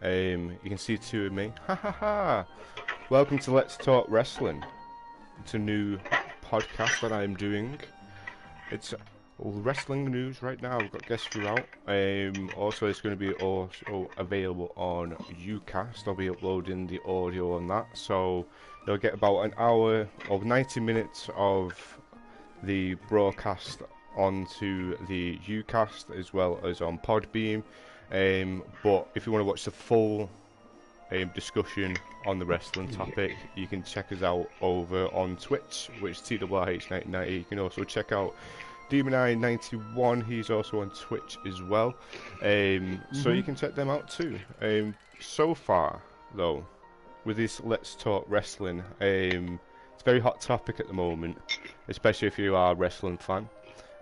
You can see two of me. Ha ha ha! Welcome to Let's Talk Wrestling. It's a new podcast that I'm doing. It's all wrestling news right now. We've got guests throughout. Also, it's going to be also available on Ucast. I'll be uploading the audio on that, so you'll get about an hour of 90 minutes of the broadcast onto the Ucast as well as on Podbeam. But if you want to watch the full discussion on the wrestling topic, you can check us out over on Twitch, which is TRRH1990. You can also check out Demon91. He's also on Twitch as well. So you can check them out too. So far, though, with this Let's Talk Wrestling, it's a very hot topic at the moment, especially if you are a wrestling fan.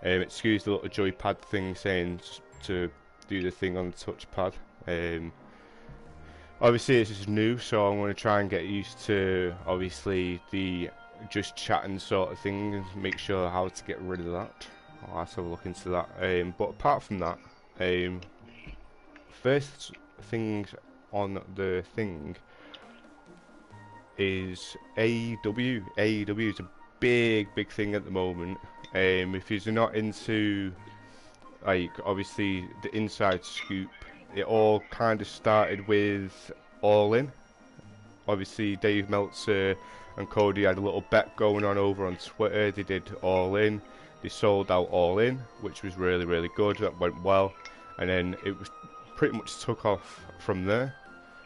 Excuse the little joypad thing saying to do the thing on the touchpad. Obviously this is new, so I'm going to try and get used to obviously the just chatting sort of thing and make sure how to get rid of that. I'll have to look into that. But apart from that, first things on the thing is AEW. AEW is a big thing at the moment. If you're not into, like, obviously the inside scoop, it all kind of started with All In. Obviously Dave Meltzer and Cody had a little bet going on over on Twitter. They did All In. They sold out All In, which was really good. That went well, and then it was pretty much took off from there,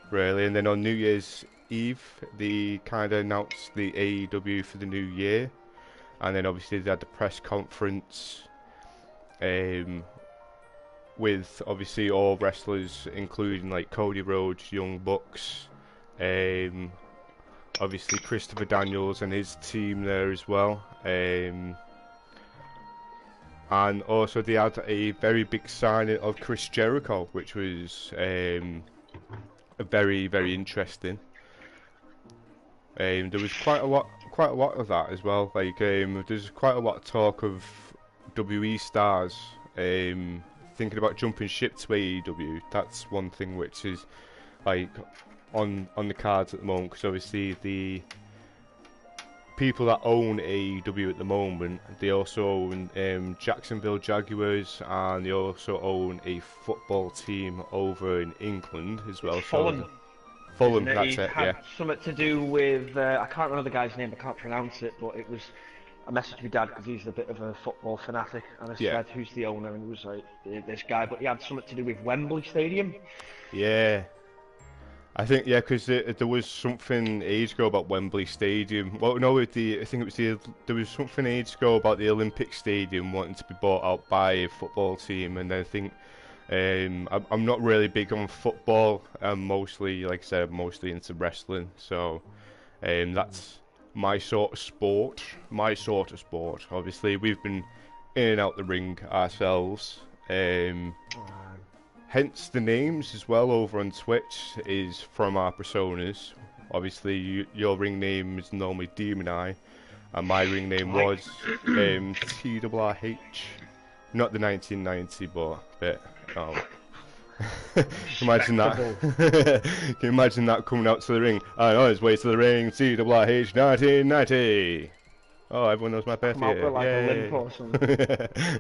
really. And then on New Year's Eve, they kind of announced the AEW for the new year, and then obviously they had the press conference with obviously all wrestlers, including like Cody Rhodes, Young Bucks, obviously Christopher Daniels and his team there as well. And also they had a very big signing of Chris Jericho, which was very interesting. There was quite a lot of that as well. Like there's quite a lot of talk of WE stars thinking about jumping ship to AEW. That's one thing which is like on the cards at the moment, because obviously the people that own AEW at the moment, they also own Jacksonville Jaguars, and they also own a football team over in England as well. Fulham. Fulham, that's it, yeah. Something to do with, I can't remember the guy's name, I can't pronounce it, but it was, I messaged my dad because he's a bit of a football fanatic, and I said, who's the owner, and he was like, this guy, but he had something to do with Wembley Stadium. Yeah. I think, yeah, because there was something ages ago about Wembley Stadium. Well, no, I think it was there was something ages ago about the Olympic Stadium wanting to be bought out by a football team, and I think I'm not really big on football. I'm mostly, like I said, I'm mostly into wrestling, so that's my sort of sport. Obviously, we've been in and out the ring ourselves. Hence the names as well over on Twitch is from our personas. Obviously, your ring name is normally Demon Eye, and my ring name was TRRH. Not the 1990, but imagine that. Can you imagine that coming out to the ring? I know his way to the ring, TRRH 1990. Oh, everyone knows my birthday. Come out with like a limp or something.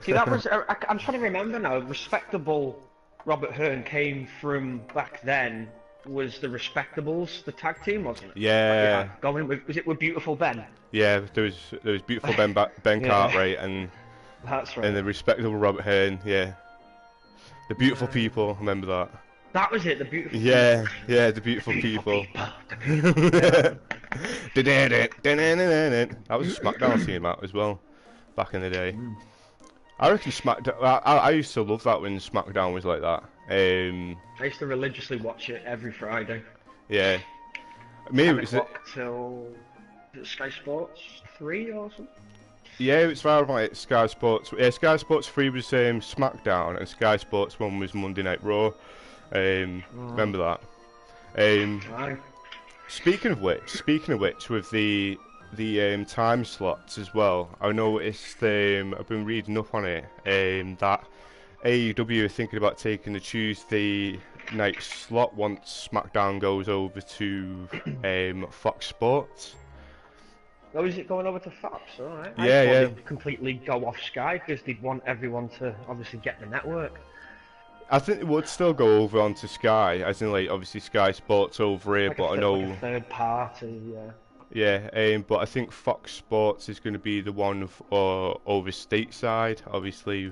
See, that was, I'm trying to remember now, Respectable Robert Hearn came from back then, was the Respectables, the tag team, wasn't it? Yeah. Going with, was it with Beautiful Ben? Yeah, there was Beautiful Ben Cartwright and that's right. And the Respectable Robert Hearn, yeah. The Beautiful People, remember that? That was it, the Beautiful People. Yeah, the Beautiful People. That was a SmackDown team out as well, back in the day. I reckon SmackDown. I used to love that when SmackDown was like that. I used to religiously watch it every Friday. Yeah. Maybe it was till Sky Sports 3 or something. Yeah, it's around like Sky Sports. Yeah, Sky Sports 3 was SmackDown, and Sky Sports 1 was Monday Night Raw. Remember that? Right. Speaking of which, with the time slots as well, I noticed, I've been reading up on it, that AEW are thinking about taking the Tuesday night slot once SmackDown goes over to Fox Sports. Oh, is it going over to Fox? Alright. Yeah, I thought yeah. they'd completely go off Sky because they'd want everyone to obviously get the network. I think it would still go over onto Sky, as in like obviously Sky Sports over here, Like but I like know. a third party, yeah. Yeah, but I think Fox Sports is going to be the one over stateside, obviously,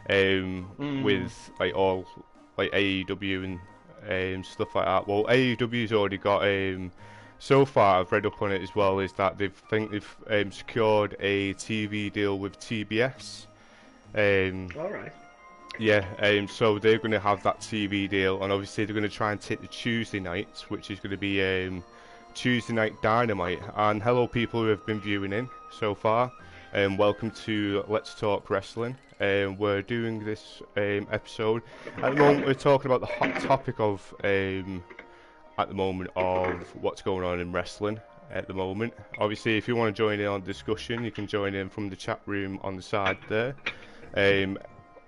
with like all like AEW and stuff like that. Well, AEW's already got so far I've read up on it as well, is that they've secured a TV deal with TBS. All right. Yeah, so they're going to have that TV deal, and obviously they're going to try and take the Tuesday nights, which is going to be Tuesday Night Dynamite. And hello people who have been viewing in so far, and welcome to Let's Talk Wrestling. We're doing this episode. At the moment we're talking about the hot topic of at the moment of what's going on in wrestling at the moment. Obviously if you want to join in on the discussion, you can join in from the chat room on the side there.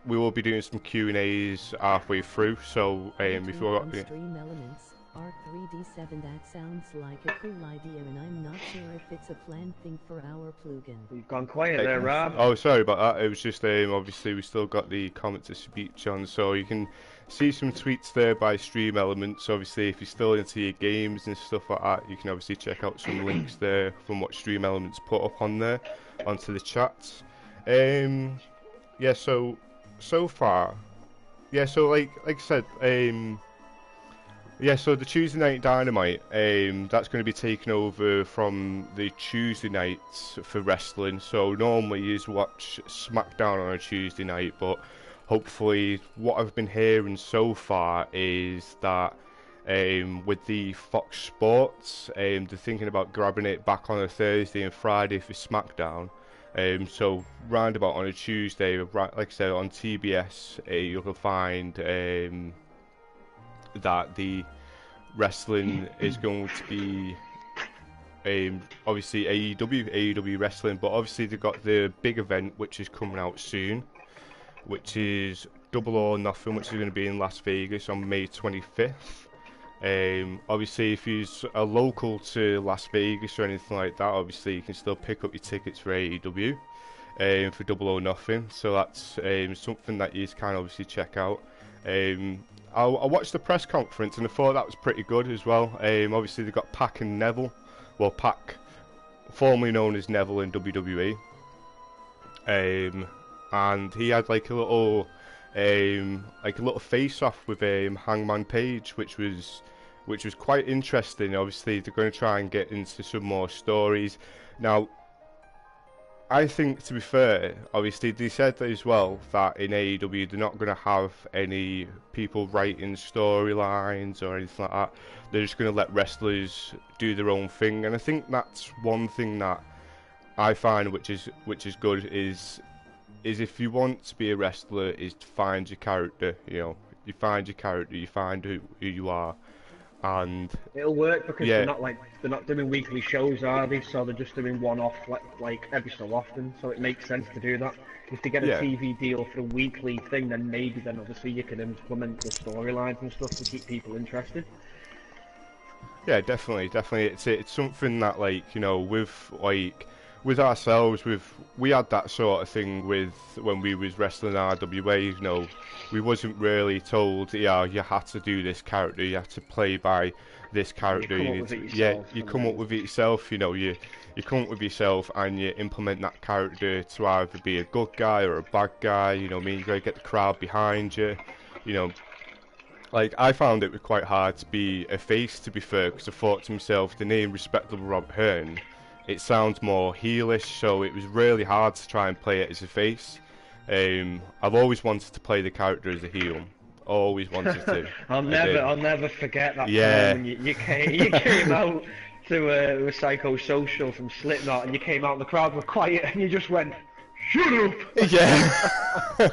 We will be doing some Q&As halfway through, so if you've got Stream Elements, R3D7, that sounds like a cool idea, and I'm not sure if it's a planned thing for our plugin. You've gone quiet there, Rob. Oh, sorry about that. It was just obviously we still got the comment to speech on, so you can see some tweets there by Stream Elements. Obviously, if you're still into your games and stuff like that, you can obviously check out some links there from what Stream Elements put up on there onto the chats. Yeah, so far, yeah, so like I said, yeah, so the Tuesday Night Dynamite, that's going to be taken over from the Tuesday nights for wrestling. So normally you just watch SmackDown on a Tuesday night, but hopefully what I've been hearing so far is that with the Fox Sports, they're thinking about grabbing it back on a Thursday and Friday for SmackDown. So roundabout on a Tuesday, like I said, on TBS, you can find that the wrestling is going to be obviously AEW wrestling, but obviously they've got the big event which is coming out soon, which is Double or Nothing, which is going to be in Las Vegas on May 25th. Obviously if you're local to Las Vegas or anything like that, obviously you can still pick up your tickets for AEW for Double or Nothing, so that's something that you can obviously check out. I watched the press conference and I thought that was pretty good as well. Obviously they've got Pac and Neville, well Pac, formerly known as Neville in WWE, and he had like a little face-off with Hangman Page, which was quite interesting. Obviously they're going to try and get into some more stories. Now I think, to be fair, obviously they said as well that in AEW they're not going to have any people writing storylines or anything like that. They're just going to let wrestlers do their own thing, and I think that's one thing that I find which is good is if you want to be a wrestler, is to find your character. You know, you find your character, you find who you are. And it'll work because they're not doing weekly shows, are they? So they're just doing one-off like every so often. So it makes sense to do that. If they get a TV deal for a weekly thing, then obviously you can implement the storylines and stuff to keep people interested. Yeah, definitely. It's something that, like, you know, with ourselves, we had that sort of thing with when we was wrestling RWA. You know, we wasn't really told, yeah, you had to do this character, you had to play by this character. You come up with it yourself. You know, you come up with yourself and you implement that character to either be a good guy or a bad guy. You know what I mean? You gotta get the crowd behind you. You know, like I found it was quite hard to be a face, to be fair, because I thought to myself, the name Respectable Rob Hearn, it sounds more heelish, so it was really hard to try and play it as a face. I've always wanted to play the character as a heel. Always wanted to. I'll never forget that time when you came out to a Psychosocial from Slipknot, and you came out and the crowd were quiet, and you just went, "Shut up!" Yeah.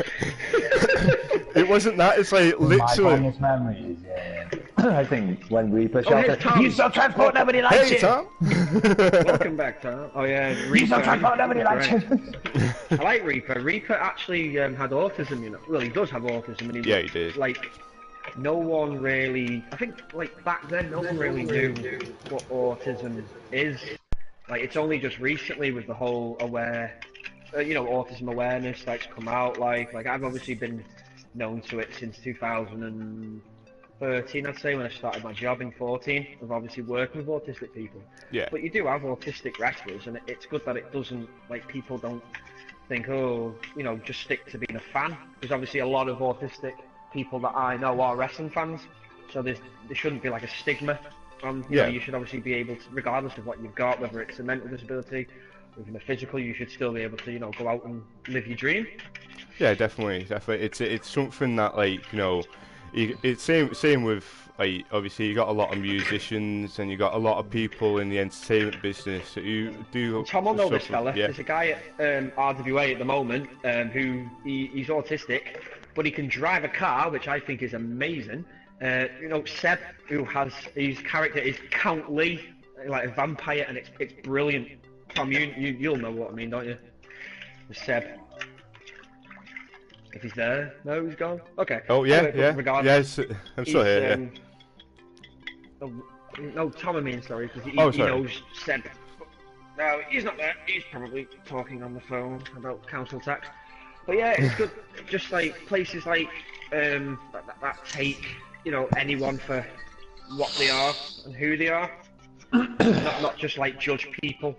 It wasn't that. It's like literally. My memories. Yeah. I think when Reaper shouted, "You still transport, nobody likes Hey, you." Tom. Welcome back, Tom. Oh yeah, Reaper. You still transport, nobody likes you. I like Reaper. Reaper actually had autism, you know. Well, he does have autism, and he did. Like, no one really, I think, like, back then, no one really knew what autism is. Like, it's only just recently with the whole autism awareness that's come out. Like I've obviously been known to it since 2013, I'd say, when I started my job in 14, of obviously working with autistic people. Yeah. But you do have autistic wrestlers, and it's good that it doesn't, like, people don't think, oh, just stick to being a fan. Because obviously a lot of autistic people that I know are wrestling fans, so there shouldn't be like a stigma. You should obviously be able to, regardless of what you've got, whether it's a mental disability or even a physical, you should still be able to, go out and live your dream. Yeah, definitely. It's something that, like, it's same with, like, obviously you got a lot of musicians and you got a lot of people in the entertainment business who do. Tom will know this fella. Yeah. There's a guy at RWA at the moment who he's autistic, but he can drive a car, which I think is amazing. Seb, who has his character is Count Lee, like a vampire, and it's brilliant. Tom, you'll know what I mean, don't you? Seb. If he's there, no, he's gone. Okay. Oh yeah, anyway, yeah. Regardless, Yes, I'm still here. No, Tom, I mean, sorry, because he knows Seb. No, he's not there. He's probably talking on the phone about council tax. But yeah, it's good. Just like places like that take anyone for what they are and who they are, not just like judge people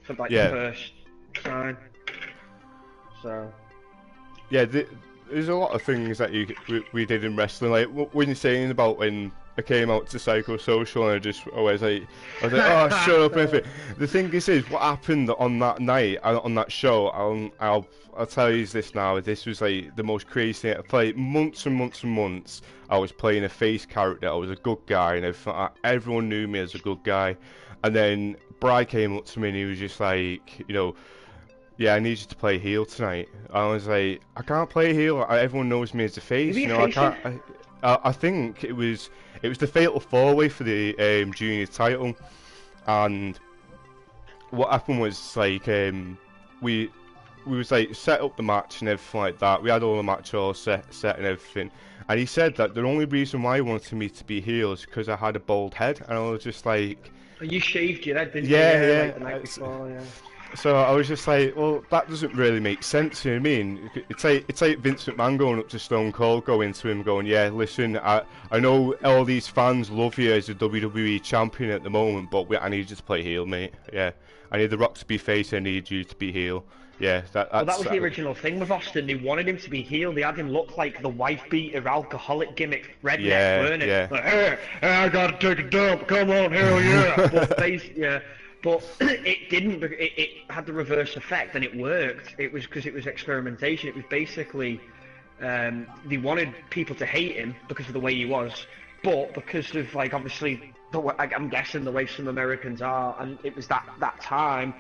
for like the first sign. So. Yeah, there's a lot of things that we did in wrestling. Like when you're saying about when I came out to Psychosocial, and I was like, oh, shut up, everything. The thing is what happened on that night, on that show. I'll tell you this now. This was like the most crazy thing. I played months and months and months. I was playing a face character. I was a good guy, and everyone knew me as a good guy. And then Bri came up to me, and he was just like, yeah, I need you to play heel tonight. I was like, I can't play heel. Everyone knows me as a face. I can't. I think it was the fatal four-way for the junior title, and what happened was like we was like set up the match and everything like that. We had all the match all set and everything, and he said that the only reason why he wanted me to be heel is because I had a bald head, and I was just like, you shaved your head, didn't you? Yeah. Like the night before, yeah. So I was just like, well, that doesn't really make sense, you know what I mean? It's like Vince McMahon going up to Stone Cold, going to him, going, yeah, listen, I know all these fans love you as a WWE champion at the moment, but I need you to play heel, mate. Yeah, I need The Rock to be face, I need you to be heel. Yeah, that was the original thing with Austin. They wanted him to be heel. They had him look like the wife-beater, alcoholic gimmick redneck, weren't it? Yeah. Like, hey, I gotta take a dump. Come on, hell yeah. But it didn't. It had the reverse effect, and it worked. It was because it was experimentation. It was basically they wanted people to hate him because of the way he was, but because of, like, obviously I'm guessing the way some Americans are, and it was that time.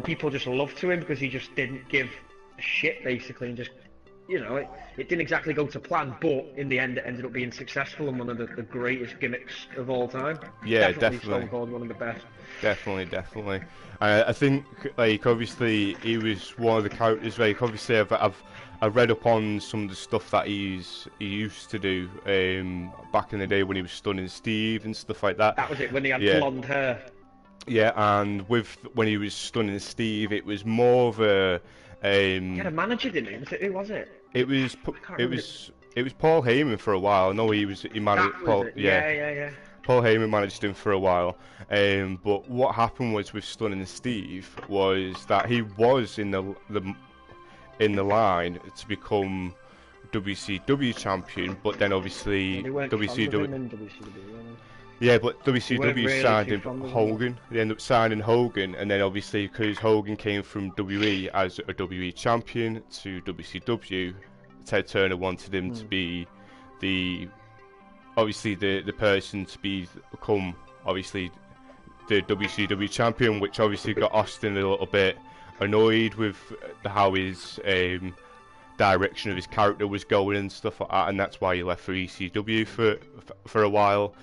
People just loved to him because he just didn't give a shit, basically, and just, it didn't exactly go to plan, but in the end it ended up being successful and one of the greatest gimmicks of all time. Yeah, definitely. Stone Cold, one of the best. Definitely. I think, like, obviously he was one of the characters. Like, obviously I've read up on some of the stuff that he used to do back in the day when he was Stunning Steve and stuff like that. That was it, when he had blonde hair. Yeah, and when he was Stunning Steve, it was more of a. He had a manager, didn't he? Who was it? It was Paul Heyman for a while. I know he managed Paul. Yeah. Paul Heyman managed him for a while. But what happened was with Stunning Steve was that he was in the line to become WCW champion, but then obviously WCW. Yeah, but WCW signed him Hogan. They ended up signing Hogan, and then obviously because Hogan came from WWE as a WWE champion to WCW, Ted Turner wanted him to be the person to become obviously the WCW champion, which obviously got Austin a little bit annoyed with how his direction of his character was going and stuff like that, and that's why he left for ECW for a while.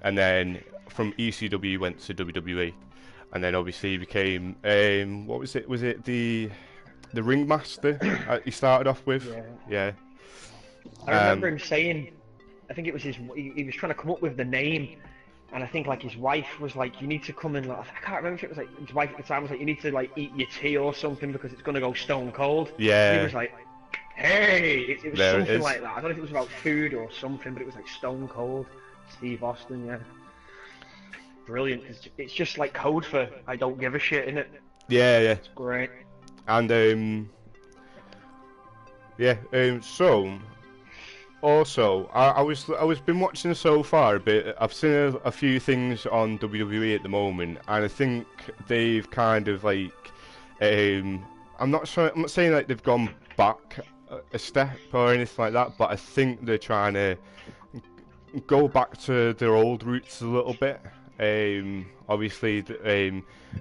And then from ECW he went to WWE, and then obviously he became what was it? Was it the Ringmaster he started off with? Yeah. I remember him saying I think it was he was trying to come up with the name, and I think like his wife was like, you need to come and like, I can't remember if it was like his wife at the time was like, you need to like eat your tea or something because it's gonna go stone cold. Yeah. And he was like, hey, it was There it something is. like that. I don't know if it was about food or something, but it was like stone cold. Steve Austin, yeah. Brilliant. It's just like code for I don't give a shit, innit? Yeah, yeah. It's great. And so also I was been watching so far a bit. I've seen a few things on WWE at the moment, and I think they've kind of like I'm not saying like they've gone back a step or anything like that, but I think they're trying to go back to their old roots a little bit. Obviously,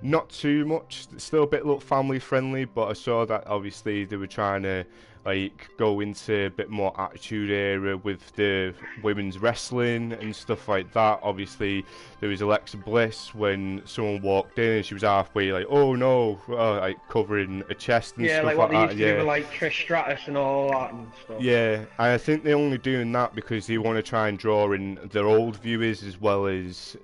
not too much. Still a bit family friendly, but I saw that obviously they were trying to like go into a bit more attitude era with the women's wrestling and stuff like that. Obviously, there was Alexa Bliss when someone walked in and she was halfway like, oh no, like covering a chest and yeah, stuff like what they that. used to do with like Trish Stratus and all that and stuff. Yeah, and I think they're only doing that because they want to try and draw in their old viewers as well as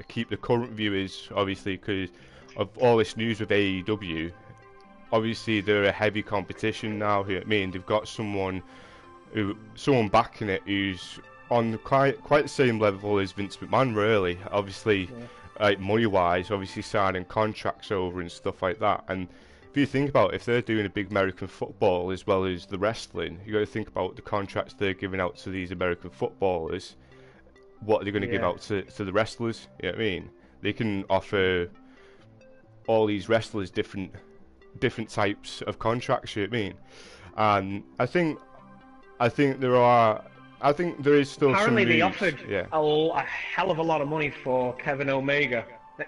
keep the current viewers, obviously, because of all this news with AEW. Obviously, they're a heavy competition now. You know what I mean? They've got someone backing it who's on quite the same level as Vince McMahon, really. Obviously, like money-wise, obviously signing contracts over and stuff like that. And if you think about it, if they're doing a big American football as well as the wrestling, you got to think about the contracts they're giving out to these American footballers. What are they going to give out to the wrestlers? You know what I mean? They can offer all these wrestlers different types of contracts. You know what I mean? And I think there is still apparently some news. They offered a hell of a lot of money for Kenny Omega, who's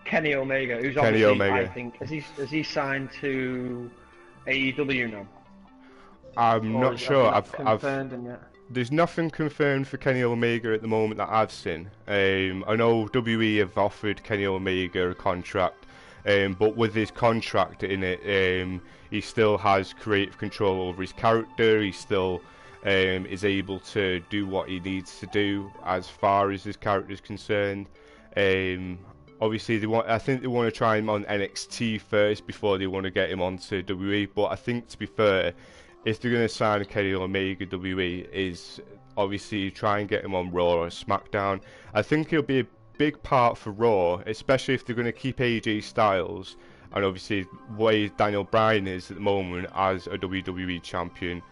Kenny obviously Omega. I think has he signed to AEW now? I'm Or not sure. confirmed him yet? There's nothing confirmed for Kenny Omega at the moment that I've seen. I know WWE have offered Kenny Omega a contract, but with his contract in it, he still has creative control over his character. He still is able to do what he needs to do as far as his character is concerned. Obviously, I think they want to try him on NXT first before they want to get him onto WWE. But I think, to be fair, if they're going to sign Kenny Omega, WWE is obviously try and get him on Raw or SmackDown. I think he'll be a big part for Raw, especially if they're going to keep AJ Styles and obviously the way Daniel Bryan is at the moment as a WWE champion.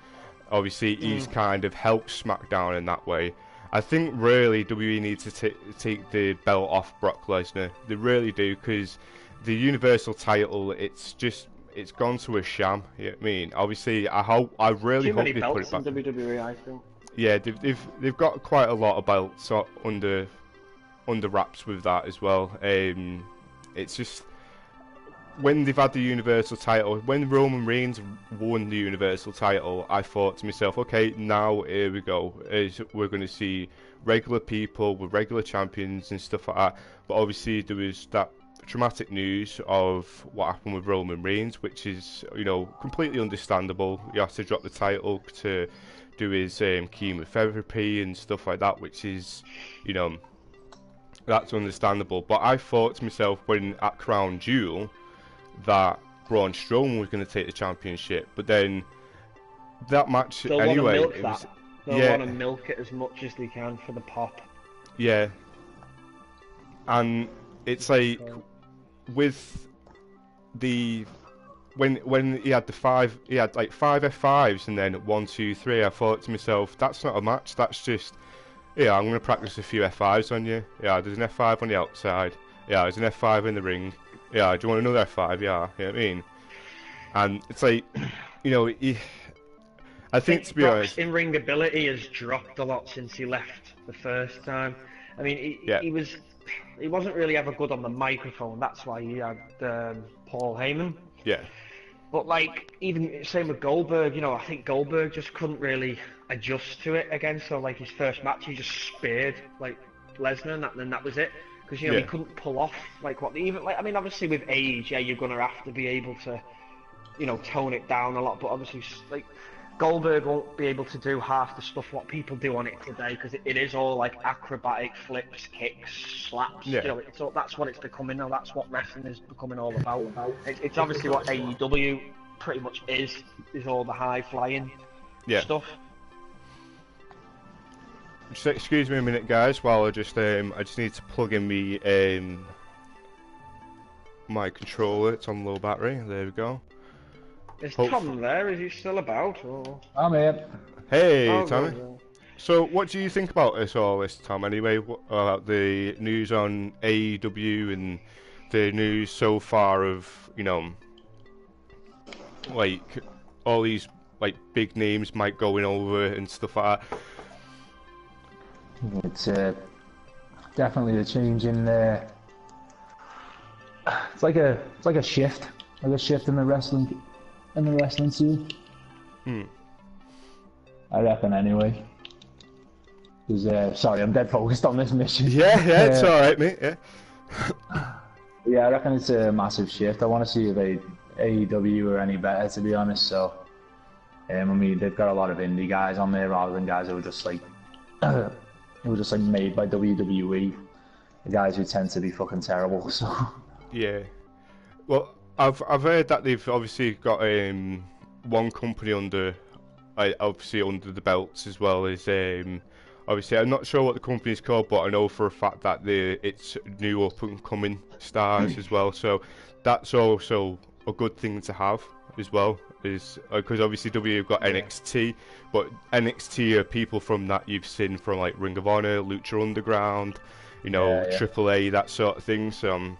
Obviously, he's kind of helped SmackDown in that way. I think really WWE needs to take the belt off Brock Lesnar. They really do, because the Universal title, it's gone to a sham. You know what I mean? Obviously, I really hope they put it back. Too many belts in WWE, I think. Yeah, they've got quite a lot of belts under wraps with that as well. It's just when they've had the Universal title, when Roman Reigns won the Universal title, I thought to myself, okay, now here we go. We're going to see regular people with regular champions and stuff like that. But obviously there was that traumatic news of what happened with Roman Reigns, which is, completely understandable. He has to drop the title to do his chemotherapy and stuff like that, which is, that's understandable. But I thought to myself when at Crown Jewel that Braun Strowman was going to take the championship, but then that match They'll anyway. Want to milk that. They'll want to milk it as much as they can for the pop. Yeah, and it's like with the when he had like 5 F5s and then 1, 2, 3. I thought to myself, that's not a match. That's just I'm going to practice a few F5s on you. Yeah, there's an F5 on the outside. Yeah, there's an F5 in the ring. Yeah, do you want another F5? Yeah, you know what I mean? And it's like, I think to be Brock's honest, in-ring ability has dropped a lot since he left the first time. I mean, he wasn't really ever good on the microphone. That's why he had Paul Heyman. Yeah. But even same with Goldberg, I think Goldberg just couldn't really adjust to it again. So his first match, he just speared Lesnar, and that was it. Because he couldn't pull off obviously with age, you're gonna have to be able to, tone it down a lot. But obviously, Goldberg won't be able to do half the stuff what people do on it today because it is all like acrobatic flips, kicks, slaps. Yeah. You know, that's what it's becoming now. That's what wrestling is becoming all about. It's obviously what AEW pretty much is all the high flying stuff. Just excuse me a minute, guys, while I just need to plug in my controller. It's on low battery. There we go. Is Tom there? Is he still about? Or? I'm here. Hey, Tommy. So, what do you think about all this, Tom? Anyway, about the news on AEW and the news so far of, you know, like all these like big names might going over and stuff like that. It's definitely a change in. It's like a shift, in the wrestling scene. I reckon anyway. Sorry, I'm dead focused on this mission. Yeah, it's alright, mate. Yeah. Yeah, I reckon it's a massive shift. I want to see if AEW are any better, to be honest. So, I mean, they've got a lot of indie guys on there rather than guys who were just like, made by WWE. The guys who tend to be fucking terrible. So. Yeah. Well, I've heard that they've obviously got one company under the belts as well as obviously I'm not sure what the company's called, but I know for a fact that it's new up and coming stars as well. So that's also a good thing to have as well, is because obviously W have got NXT, but NXT are people from that you've seen from like Ring of Honor, Lucha Underground, you know, AAA, that sort of thing. So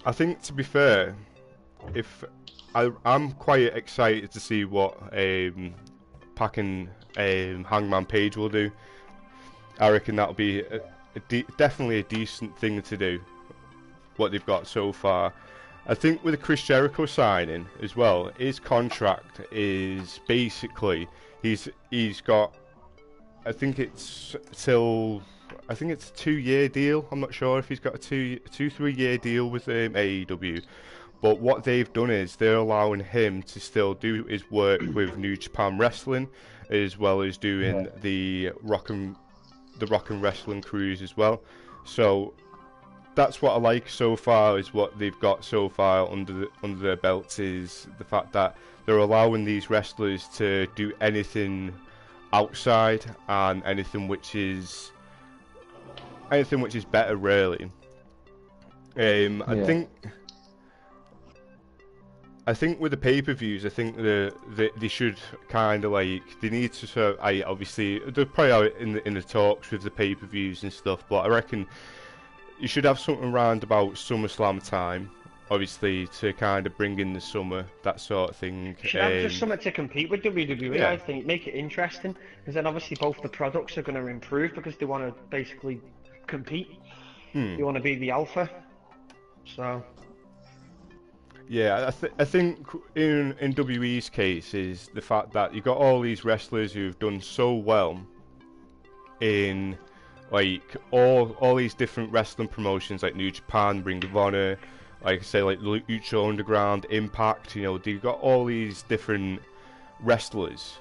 I think, to be fair, if I'm quite excited to see what Pac and Hangman Page will do. I reckon that'll be definitely a decent thing to do, what they've got so far. I think with the Chris Jericho signing as well, his contract is basically he's got, I think it's a 2-year deal. I'm not sure if he's got a 3-year deal with AEW. But what they've done is they're allowing him to still do his work with New Japan Wrestling, as well as doing the Rock and Wrestling cruise as well. So that's what I like so far, is what they've got so far under their belts, is the fact that they're allowing these wrestlers to do anything outside and anything which is better, really. I think with the pay-per-views, I think they should kind of like, they need to sort of, obviously they're probably out in the talks with the pay-per-views and stuff, but I reckon you should have something around about SummerSlam time, obviously, to kind of bring in the summer, that sort of thing. You should have just something to compete with WWE. I think make it interesting, because then obviously both the products are going to improve because they want to basically compete. They want to be the alpha. So. Yeah, I think in WWE's case is the fact that you got all these wrestlers who've done so well in like all these different wrestling promotions, like New Japan, Ring of Honor, like I say, like Lucha Underground, Impact. You know, they've got all these different wrestlers,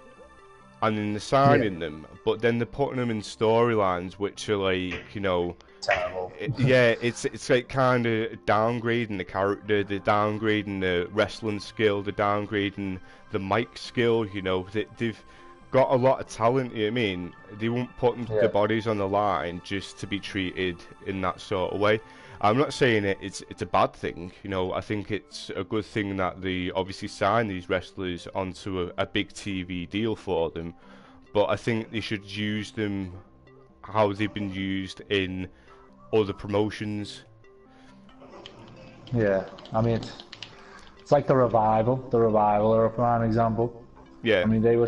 and then they're signing them, but then they're putting them in storylines which are like, you know, terrible. It's like kind of downgrading the character, they're downgrading the wrestling skill, they're downgrading the mic skill. You know, they've got a lot of talent. You know what I mean, they won't put their bodies on the line just to be treated in that sort of way. I'm not saying it's a bad thing. You know, I think it's a good thing that they obviously sign these wrestlers onto a big TV deal for them, but I think they should use them how they've been used in other promotions. Yeah, I mean, it's like the Revival. The Revival are a prime example. Yeah. I mean, they were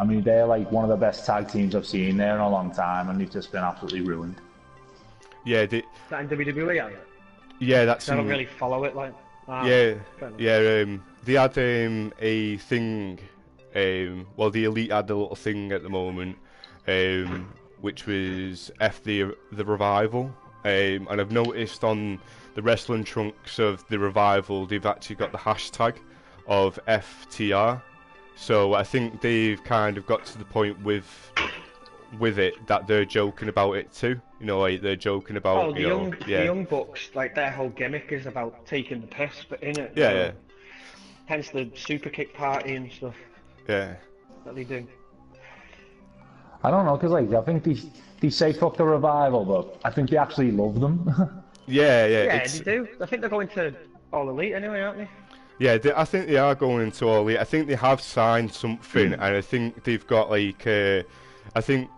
they're like one of the best tag teams I've seen there in a long time, and they've just been absolutely ruined. Yeah, is that in WWE? Yeah, that's. I don't really follow it like. They had a thing. Well, the Elite had a little thing at the moment, which was the Revival, and I've noticed on the wrestling trunks of the Revival, they've actually got the hashtag of FTR. So I think they've kind of got to the point with it that they're joking about it too. You know, like they're joking about. Oh, the young bucks, like their whole gimmick is about taking the piss, but in it, Yeah. hence the super kick party and stuff. Yeah. That they do. I don't know, because like I think they say fuck the Revival, but I think they actually love them. Yeah. Yeah, they do. I think they're going to All Elite anyway, aren't they? Yeah, I think they are going into All Elite. I think they have signed something, and I think they've got like. I think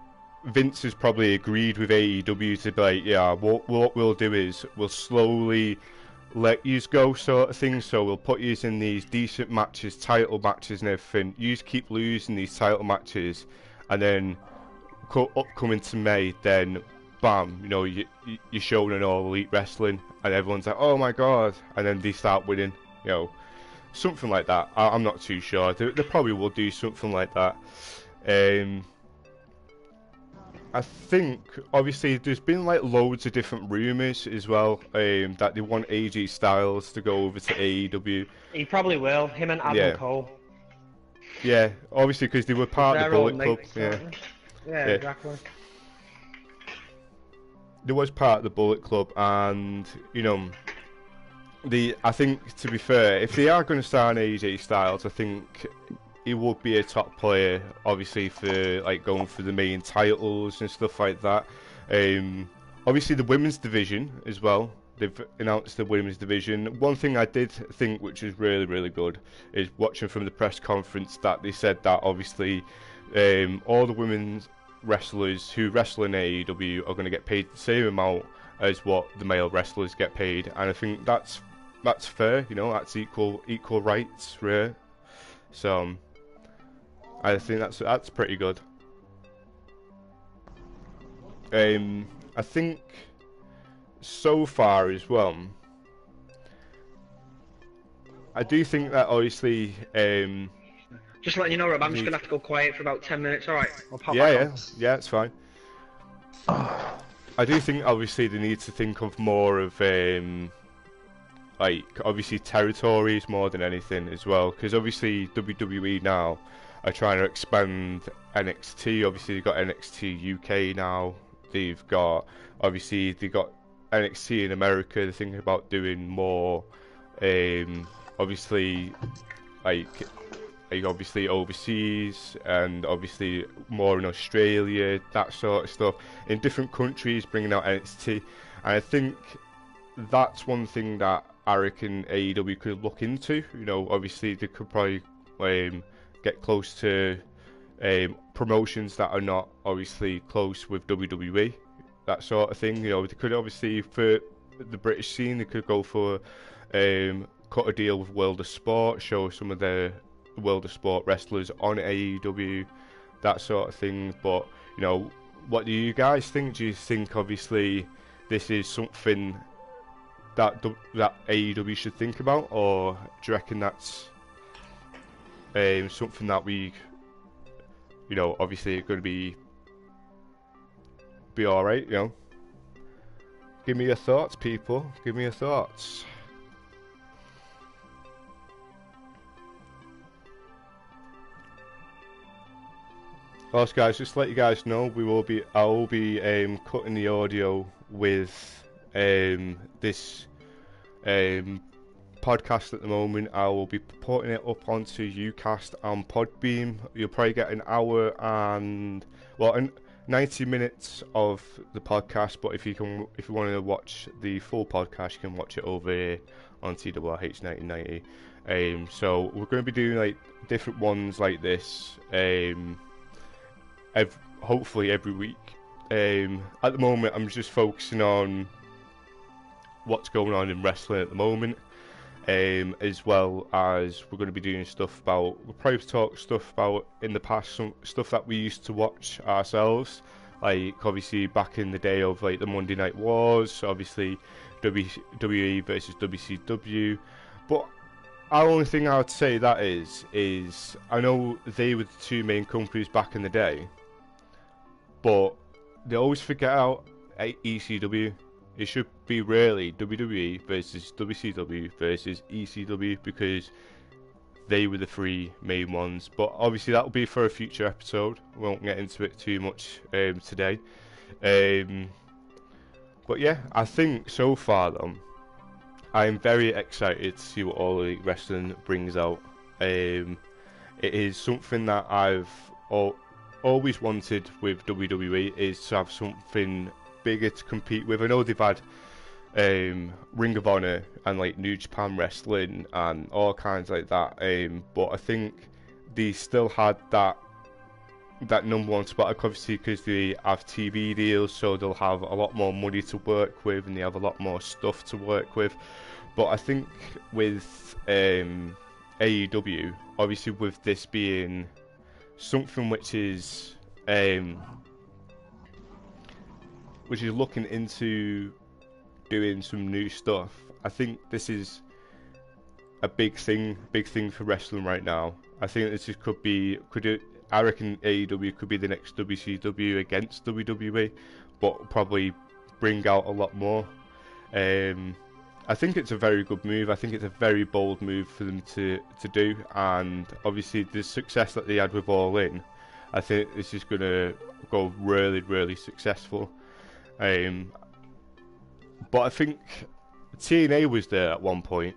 Vince has probably agreed with AEW to be like, yeah, what we'll do is we'll slowly let yous go, sort of thing. So we'll put yous in these decent matches, title matches, and everything. Yous keep losing these title matches, and then upcoming to May, then bam, you know, you're showing an All Elite Wrestling, and everyone's like, oh my god, and then they start winning, you know, something like that. I'm not too sure. They probably will do something like that. I think, obviously, there's been like loads of different rumours as well, that they want AJ Styles to go over to AEW. He probably will. Him and Adam Cole. Yeah, obviously, because they were part of the Bullet Club. Yeah, exactly. They was part of the Bullet Club, and you know, I think, to be fair, if they are going to sign AJ Styles, I think he would be a top player, obviously, for like going for the main titles and stuff like that. Obviously, the women's division as well. They've announced the women's division. One thing I did think, which was really, really good, is watching from the press conference that they said that obviously all the women's wrestlers who wrestle in AEW are going to get paid the same amount as what the male wrestlers get paid, and I think that's fair. You know, that's equal rights, right? So I think that's pretty good. I think so far as well, I do think that obviously just letting you know, Rob, I'm just gonna have to go quiet for about 10 minutes. All right, I'll pop back on. Yeah, it's fine. I do think obviously they need to think of more of like obviously territories more than anything as well, because obviously WWE now are trying to expand NXT. Obviously they've got NXT UK now. They've got NXT in America. They're thinking about doing more. Obviously, like obviously overseas, and obviously more in Australia, that sort of stuff, in different countries, bringing out NXT. And I think that's one thing that I reckon AEW could look into. You know, obviously they could probably get close to promotions that are not obviously close with WWE, that sort of thing. You know, they could obviously, for the British scene, they could go for cut a deal with World of Sport, show some of their World of Sport wrestlers on AEW, that sort of thing. But you know, what do you guys think? Do you think obviously this is something that AEW should think about, or do you reckon that's something that we, you know, obviously it's going to be all right? You know, give me your thoughts, people. Give me your thoughts. Also, guys, just to let you guys know, I will be cutting the audio with this podcast at the moment. I will be putting it up onto Ucast and Podbeam. You'll probably get an hour and 90 minutes of the podcast. But if you want to watch the full podcast, you can watch it over here on TRRH1990. So we're going to be doing like different ones like this. Hopefully every week. At the moment, I'm just focusing on what's going on in wrestling at the moment, as well as we're going to be doing we'll probably talk stuff about in the past, some stuff that we used to watch ourselves, like obviously back in the day of like the Monday Night Wars, obviously WWE versus WCW. But our only thing I would say that is I know they were the two main companies back in the day, but they always forget out ECW. It should be really WWE versus WCW versus ECW, because they were the three main ones. But obviously that will be for a future episode. We won't get into it too much today. But yeah, I think so far though, I'm very excited to see what All Elite Wrestling brings out. It is something that I've always wanted with WWE, is to have something bigger to compete with. I know they've had Ring of Honor and like New Japan Wrestling and all kinds like that, but I think they still had that number one spot, obviously because they have TV deals, so they'll have a lot more money to work with and they have a lot more stuff to work with. But I think with AEW, obviously with this being something which is looking into doing some new stuff, I think this is a big thing for wrestling right now. I think this I reckon AEW could be the next WCW against WWE, but probably bring out a lot more. I think it's a very good move. I think it's a very bold move for them to do, and obviously the success that they had with All In, I think this is going to go really, really successful. But I think TNA was there at one point,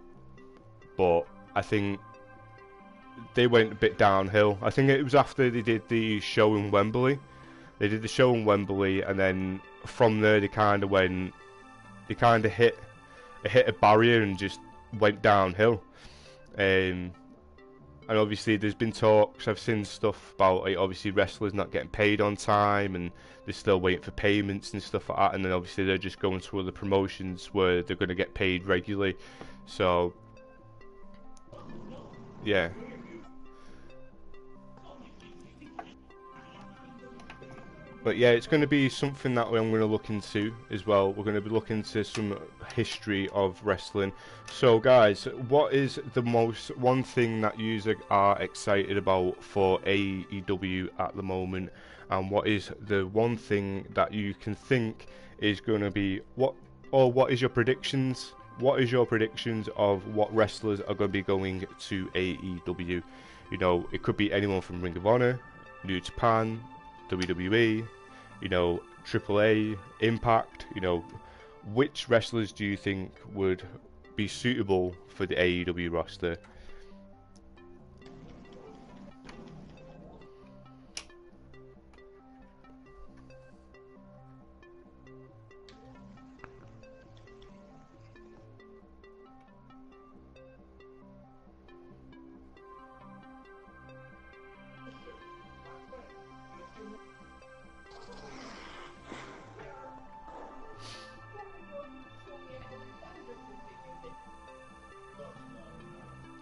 but I think they went a bit downhill. I think it was after they did the show in Wembley. They did the show in Wembley, and then from there they kind of hit a barrier and just went downhill. And obviously there's been talks, I've seen stuff about like, obviously wrestlers not getting paid on time and they're still waiting for payments and stuff like that, and then obviously they're just going to other promotions where they're going to get paid regularly. So yeah. But yeah, it's going to be something that I'm going to look into as well. We're going to be looking into some history of wrestling. So guys, what is the one thing that you are excited about for AEW at the moment? And what is the one thing that you can think is going to be, what is your predictions? What is your predictions of what wrestlers are going to be going to AEW? You know, it could be anyone from Ring of Honor, New Japan, WWE, you know, AAA, Impact, you know, which wrestlers do you think would be suitable for the AEW roster?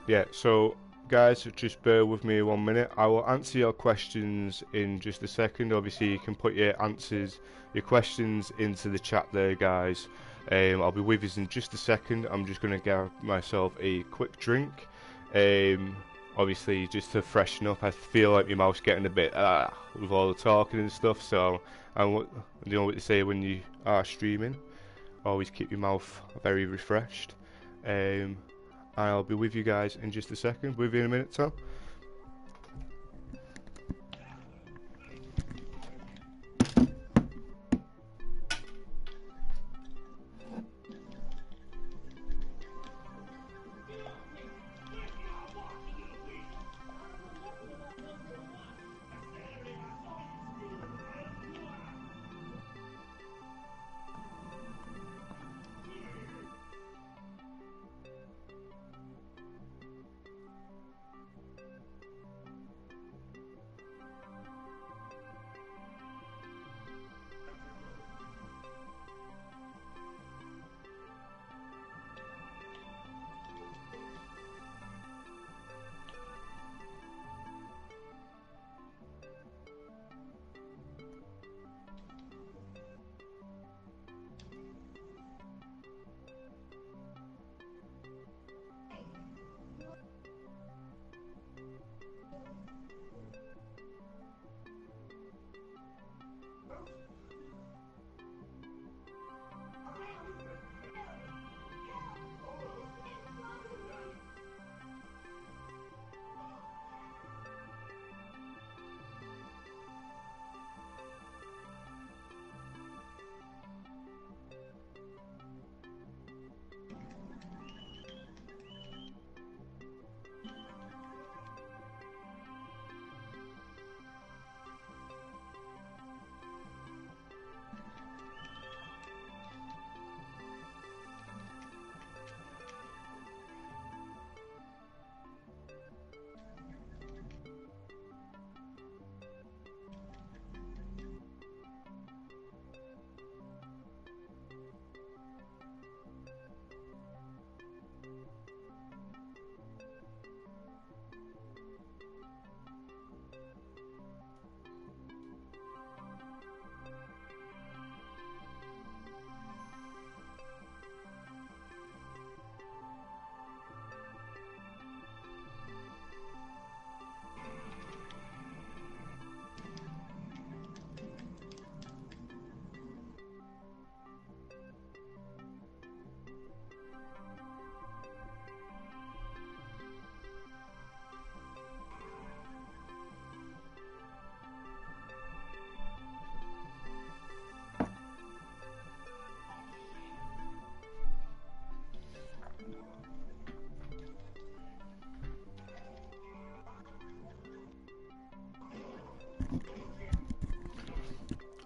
Yeah, so guys, just bear with me 1 minute. I will answer your questions in just a second. Obviously, you can put your questions into the chat there, guys. I'll be with you in just a second. I'm just going to get myself a quick drink. Obviously, just to freshen up. I feel like my mouth's getting a bit with all the talking and stuff. So, you know what they say when you are streaming. Always keep your mouth very refreshed. I'll be with you guys in just a second. With you in a minute, Tom.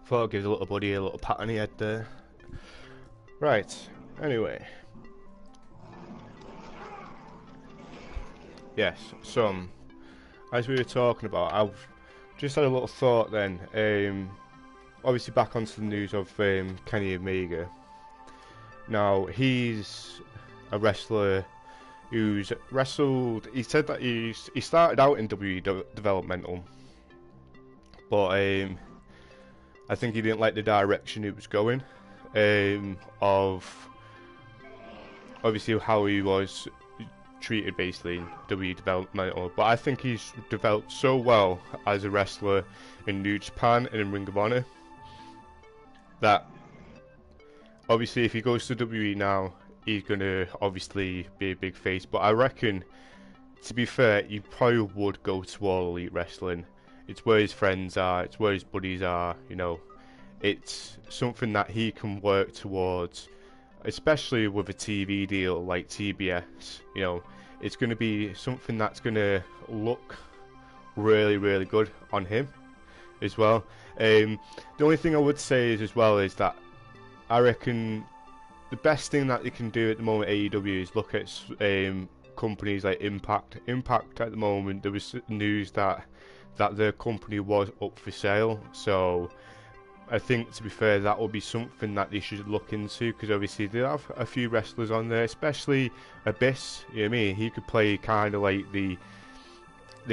Thought I'd give the little buddy a little pat on the head there. Right, anyway. Yes, so, as we were talking about, I've just had a little thought then. Obviously back onto the news of Kenny Omega. Now, he's a wrestler who's wrestled. He said that he started out in WWE developmental, but I think he didn't like the direction it was going, of obviously how he was treated basically in WWE developmental. But I think he's developed so well as a wrestler in New Japan and in Ring of Honor that obviously if he goes to WWE now, he's going to obviously be a big face. But I reckon, to be fair, he probably would go to All Elite Wrestling. It's where his friends are, it's where his buddies are, you know. It's something that he can work towards, especially with a TV deal like TBS. You know, it's going to be something that's going to look really, really good on him as well. The only thing I would say is as well is that I reckon the best thing that they can do at the moment, AEW, is look at companies like Impact. Impact at the moment, there was news that their company was up for sale. So I think, to be fair, that will be something that they should look into, because obviously they have a few wrestlers on there, especially Abyss. You know what I mean? He could play kind of like the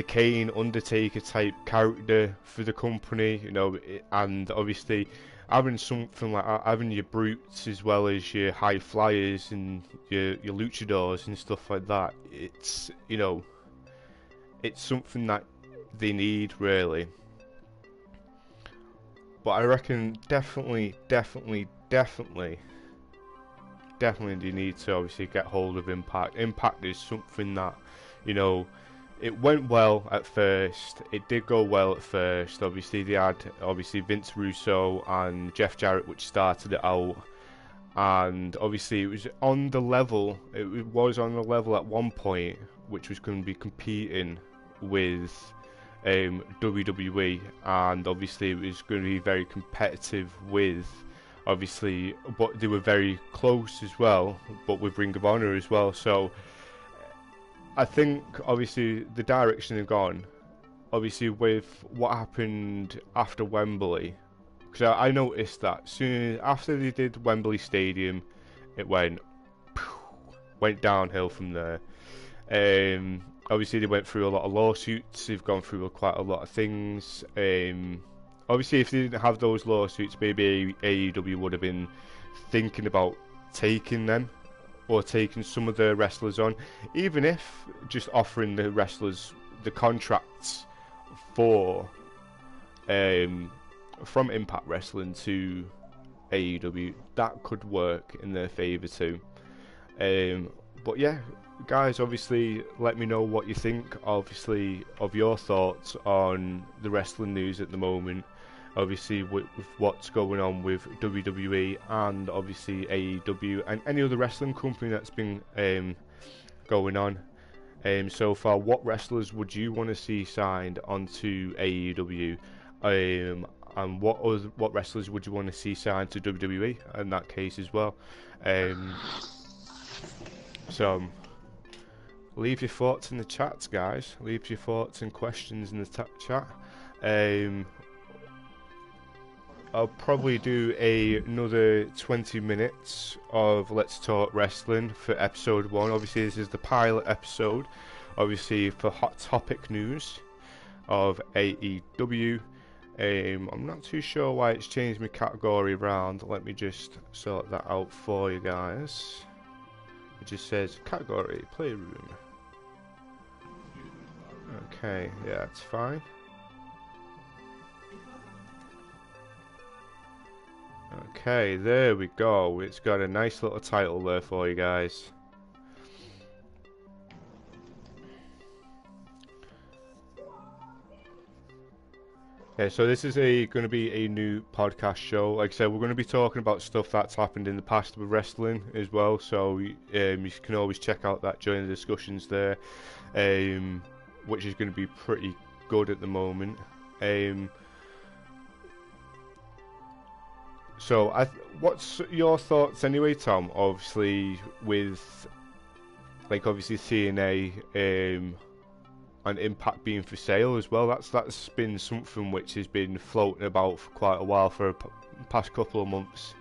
Kane, Undertaker type character for the company, you know, and obviously having something like that, having your brutes as well as your high flyers and your luchadors and stuff like that, it's, you know, it's something that they need really. But I reckon definitely they need to obviously get hold of Impact. Impact is something that, you know, it went well at first. It did go well at first. Obviously they had Vince Russo and Jeff Jarrett, which started it out, and obviously it was on the level. It was on the level at one point, which was going to be competing with WWE, and obviously it was going to be very competitive with, obviously, but they were very close as well, but with Ring of Honor as well. So I think obviously the direction they've gone, obviously with what happened after Wembley, because I noticed that soon after they did Wembley Stadium, it went downhill from there. Obviously they went through a lot of lawsuits. They've gone through quite a lot of things. Obviously if they didn't have those lawsuits, maybe AEW would have been thinking about taking them, or taking some of the wrestlers on, even if just offering the wrestlers the contracts for from Impact Wrestling to AEW, that could work in their favour too. But yeah, guys, obviously let me know what you think, obviously, of your thoughts on the wrestling news at the moment, obviously with what's going on with WWE and obviously AEW and any other wrestling company that's been going on so far. What wrestlers would you want to see signed onto AEW, and what wrestlers would you want to see signed to WWE in that case as well? So leave your thoughts in the chats, guys. Leave your thoughts and questions in the chat. I'll probably do another 20 minutes of Let's Talk Wrestling for episode 1. Obviously this is the pilot episode, obviously for hot topic news of AEW. I'm not too sure why it's changed my category around. Let me just sort that out for you guys. It just says category playroom. Okay, yeah, it's fine. Okay, there we go. It's got a nice little title there for you guys. Yeah, so this is going to be a new podcast show. Like I said, we're going to be talking about stuff that's happened in the past with wrestling as well. So you can always check out that, join the discussions there, which is going to be pretty good at the moment. So, what's your thoughts anyway, Tom? Obviously, with like obviously TNA and Impact being for sale as well. That's been something which has been floating about for quite a while, for the past couple of months.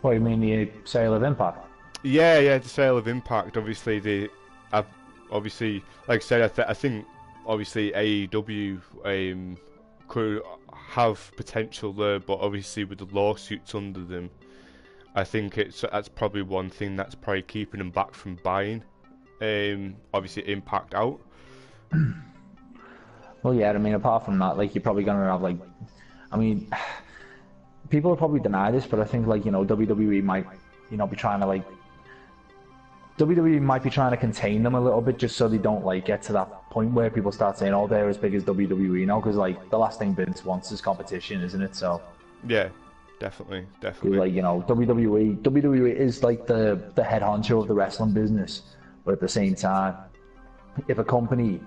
What do you mean, the sale of Impact? Yeah, the sale of Impact. Obviously, obviously, like I said, I think obviously AEW could have potential there, but obviously with the lawsuits under them, I think that's probably one thing that's probably keeping them back from buying. Obviously Impact out. Well, yeah, I mean, apart from that, like, you're probably gonna have, like, I mean, people will probably deny this, but I think, like, you know, WWE might, you know, be trying to, like, WWE might be trying to contain them a little bit, just so they don't, like, get to that point where people start saying, oh, they're as big as WWE now, because, like, the last thing Vince wants is competition, isn't it? So yeah, definitely. Like, you know, WWE is like the head honcho of the wrestling business, but at the same time, if a company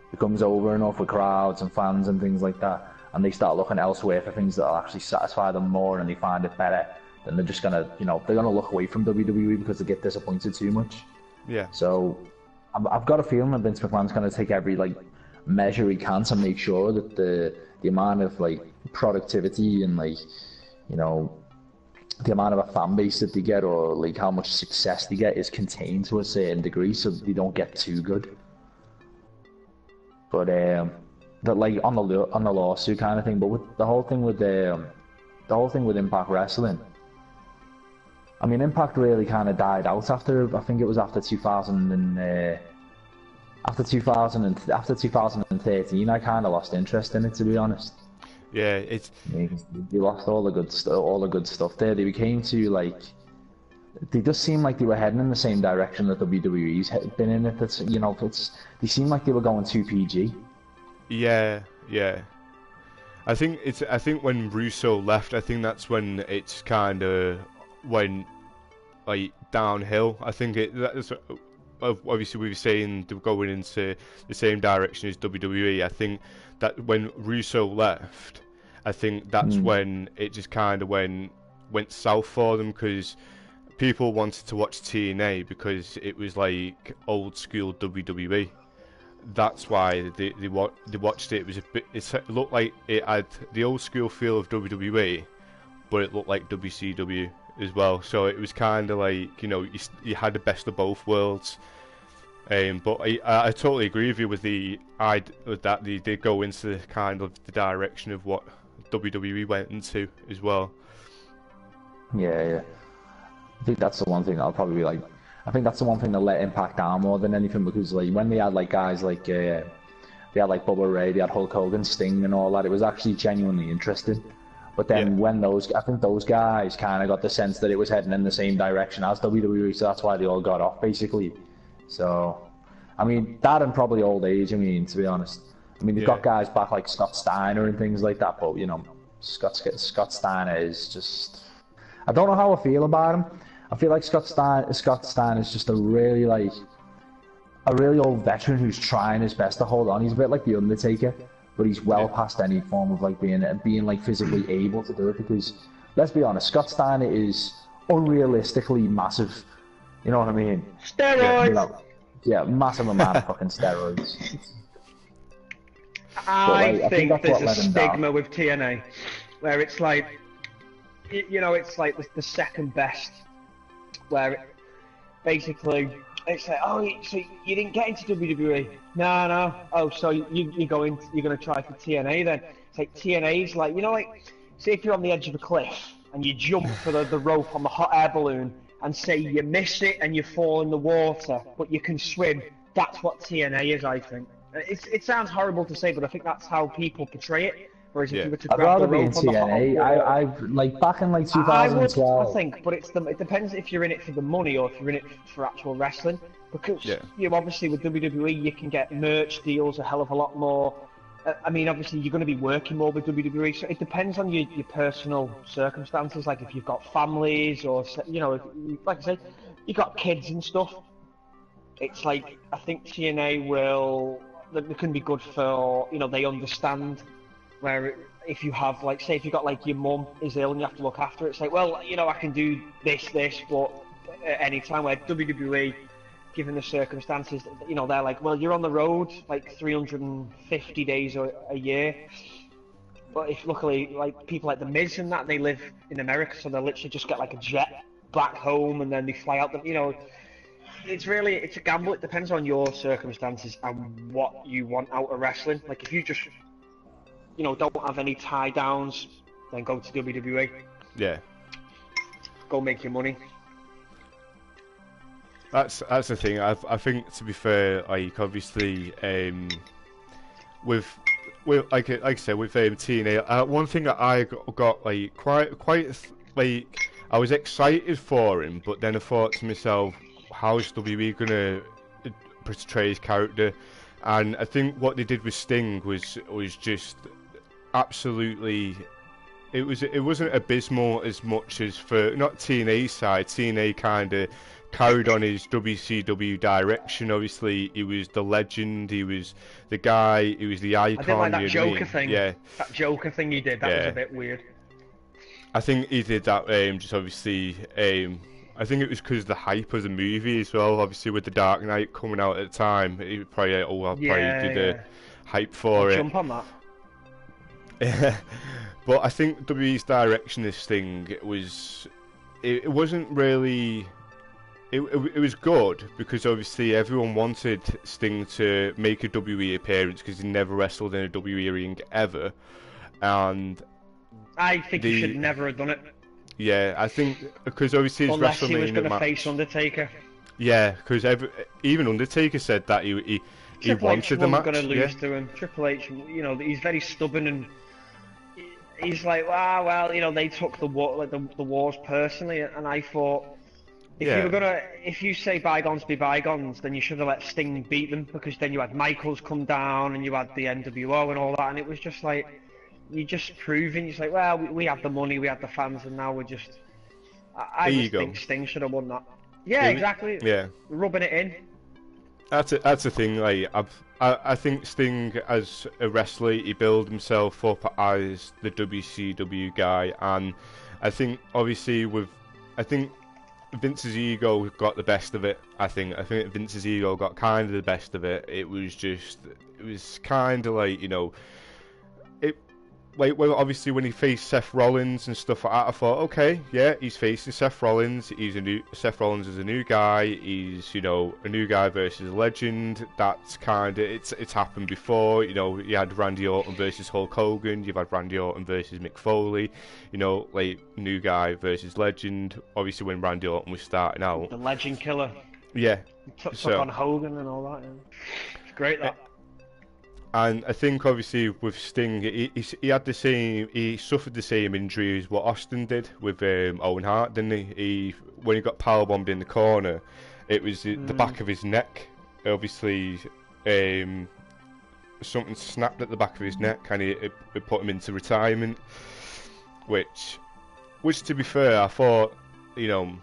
becomes over enough with crowds and fans and things like that, and they start looking elsewhere for things that will actually satisfy them more, and they find it better, then they're just gonna, you know, they're gonna look away from WWE because they get disappointed too much. Yeah. So I've got a feeling that Vince McMahon's gonna take every, like, measure he can to make sure that the amount of, like, productivity and, like, you know, the amount of a fan base that they get, or like how much success they get, is contained to a certain degree, so they don't get too good. But that, like, on the lawsuit kind of thing. But with the whole thing with Impact Wrestling, I mean, Impact really kind of died out after, I think it was after 2013. I kind of lost interest in it, to be honest. Yeah, they lost all the good stuff there. They became too, like, they just seemed like they were heading in the same direction that WWE's been in it. That's, you know, they seemed like they were going too PG. Yeah. I think when Russo left, I think that's when it's kind of went, like, downhill. I think that's obviously we were saying they were going into the same direction as WWE. I think that when Russo left, I think that's when it just kind of went south for them, because people wanted to watch TNA because it was like old school WWE. That's why they watched it. It was it looked like it had the old school feel of WWE, but it looked like WCW as well. So it was kind of like, you know, you had the best of both worlds. But I totally agree with you with that they did go into the kind of the direction of what WWE went into as well. Yeah. I think that's the one thing I'll probably be like. I think that's the one thing that let Impact down more than anything, because, like, when they had, like, guys like they had, like, Bubba Ray, they had Hulk Hogan, Sting, and all that, it was actually genuinely interesting. But then when I think those guys kind of got the sense that it was heading in the same direction as WWE, so that's why they all got off, basically. So, I mean, that and probably old age, I mean, to be honest. I mean, they've got guys back like Scott Steiner and things like that, but, you know, Scott Steiner is just... I don't know how I feel about him. I feel like Scott Steiner is just a really old veteran who's trying his best to hold on. He's a bit like The Undertaker, but he's well past any form of, like, being like physically able to do it, because, let's be honest, Scott Steiner is unrealistically massive. You know what I mean? Steroids! Yeah, massive amount of fucking steroids. I think there's a stigma with TNA, where it's like, you know, it's like the second best, where basically it's like, oh, so you didn't get into WWE? No. Oh, so you're going to try for TNA then? It's like TNA's like, you know, like, say if you're on the edge of a cliff and you jump for the rope on the hot air balloon, and say you miss it and you fall in the water, but you can swim. That's what TNA is, I think. It sounds horrible to say, but I think that's how people portray it. Whereas if you were to grab the rope on the hot air balloon, I've like back in like 2012. I think, but it depends if you're in it for the money or if you're in it for actual wrestling. Because you know, obviously with WWE you can get merch deals a hell of a lot more. I mean, obviously you're going to be working more with WWE, so it depends on your personal circumstances. Like if you've got families, or, you know, like I say, you've got kids and stuff. It's like, I think TNA they can be good for, you know, they understand where if you have, like, say if you've got, like, your mum is ill and you have to look after it, it's like, well, you know, I can do this, but at any time, where WWE, given the circumstances, you know, they're like, well, you're on the road, like, 350 days a year. But if luckily, like, people like The Miz and that, they live in America, so they'll literally just get, like, a jet back home and then they fly out, you know, it's a gamble. It depends on your circumstances and what you want out of wrestling. Like, if you just, you know, don't have any tie downs, then go to WWE. Yeah. Go make your money. That's the thing. I think, to be fair, like, obviously, with like I said, with TNA, one thing that I got like quite like, I was excited for him, but then I thought to myself, how is WWE gonna portray his character? And I think what they did with Sting was just absolutely. It wasn't abysmal as much as for not TNA's side. TNA kind of carried on his WCW direction. Obviously, he was the legend, he was the guy, he was the icon. I didn't like that Joker thing. Yeah. That Joker thing he did, that was a bit weird. I think he did that just obviously, I think it was because of the hype of the movie as well. Obviously, with The Dark Knight coming out at the time, he probably, I'll probably do the hype for it. Jump on that. But I think WWE's direction, this thing, it wasn't really. It was good because obviously everyone wanted Sting to make a WWE appearance because he never wrestled in a WWE ring ever, and I think he should never have done it. Yeah, I think because obviously his unless WrestleMania he was going to match, face Undertaker. Yeah, because even Undertaker said that he wanted the match. Going to lose to him. Triple H, you know, he's very stubborn and he's like, well, you know, they took the wars personally, and I thought. If you say bygones be bygones, then you should have let Sting beat them, because then you had Michaels come down and you had the NWO and all that, and it was just like, you're just proving, it's like, well, we have the money, we have the fans, and now we're just. I just think Sting should have won that. Yeah, exactly. Yeah. Rubbing it in. That's the thing. Like, I think Sting as a wrestler, he built himself up as the WCW guy, and I think obviously Vince's ego got the best of it. I think Vince's ego got kind of the best of it. It was kind of like, you know, obviously when he faced Seth Rollins and stuff like that, I thought, okay, yeah, he's facing Seth Rollins. Seth Rollins is a new guy. He's, you know, a new guy versus a legend. That's kind of it's happened before. You know, you had Randy Orton versus Hulk Hogan. You've had Randy Orton versus Mick Foley. You know, like, new guy versus legend. Obviously, when Randy Orton was starting out, the legend killer. Yeah. Took on Hogan and all that. Yeah. It's great that. And I think obviously with Sting, he had the same. He suffered the same injury as what Austin did with Owen Hart, didn't he? When he got powerbombed in the corner, it was the back of his neck. Obviously, something snapped at the back of his neck, and it put him into retirement. Which to be fair, I thought, you know,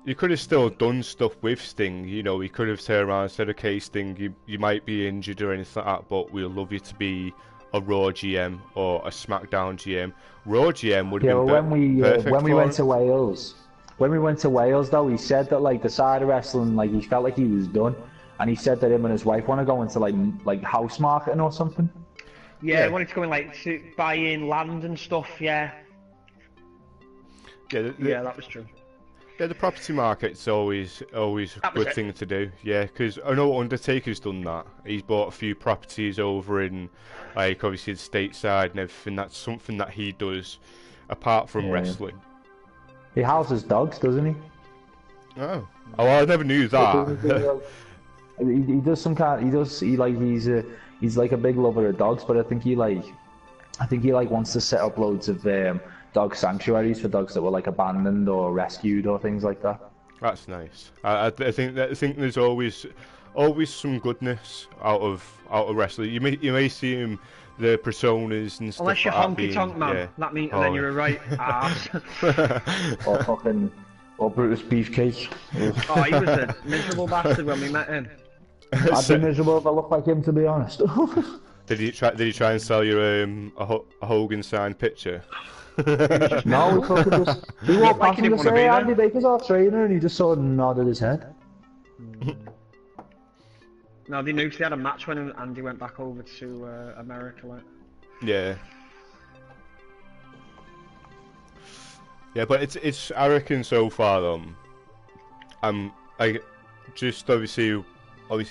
you could have still done stuff with Sting. You know, he could have turned around and said, okay, Sting, you might be injured or anything like that, but we'll love you to be a Raw GM or a SmackDown GM. Raw GM would have been perfect. When we went to Wales, though, he said that, like, the side of wrestling, like, he felt like he was done, and he said that him and his wife want to go into like house marketing or something. Yeah, he wanted to go in, like, to buy in land and stuff. Yeah. Yeah, that was true. Yeah, the property market's always a good thing to do. Yeah, because I know Undertaker's done that. He's bought a few properties over in, like, obviously the stateside and everything. That's something that he does apart from wrestling. He houses dogs, doesn't he? Oh, I never knew that. He does some kind. He's like a big lover of dogs, but I think he wants to set up loads of dog sanctuaries for dogs that were, like, abandoned or rescued or things like that. That's nice. I think there's always some goodness out of wrestling. You may see him, the personas and stuff. Unless you're like honky tonk man, and then you're a right ass. or Brutus Beefcake. Oh, he was a miserable bastard when we met him. I'd be miserable if I looked like him, to be honest. Did he try and sell you a Hogan signed picture? No, he fucking just... He walked Like past he him didn't to want to be say, there. Andy Baker's our trainer, and he just sort of nodded his head. No, they knew 'cause they had a match when Andy went back over to America. Like. Yeah. Yeah, but it's I reckon so far I just obviously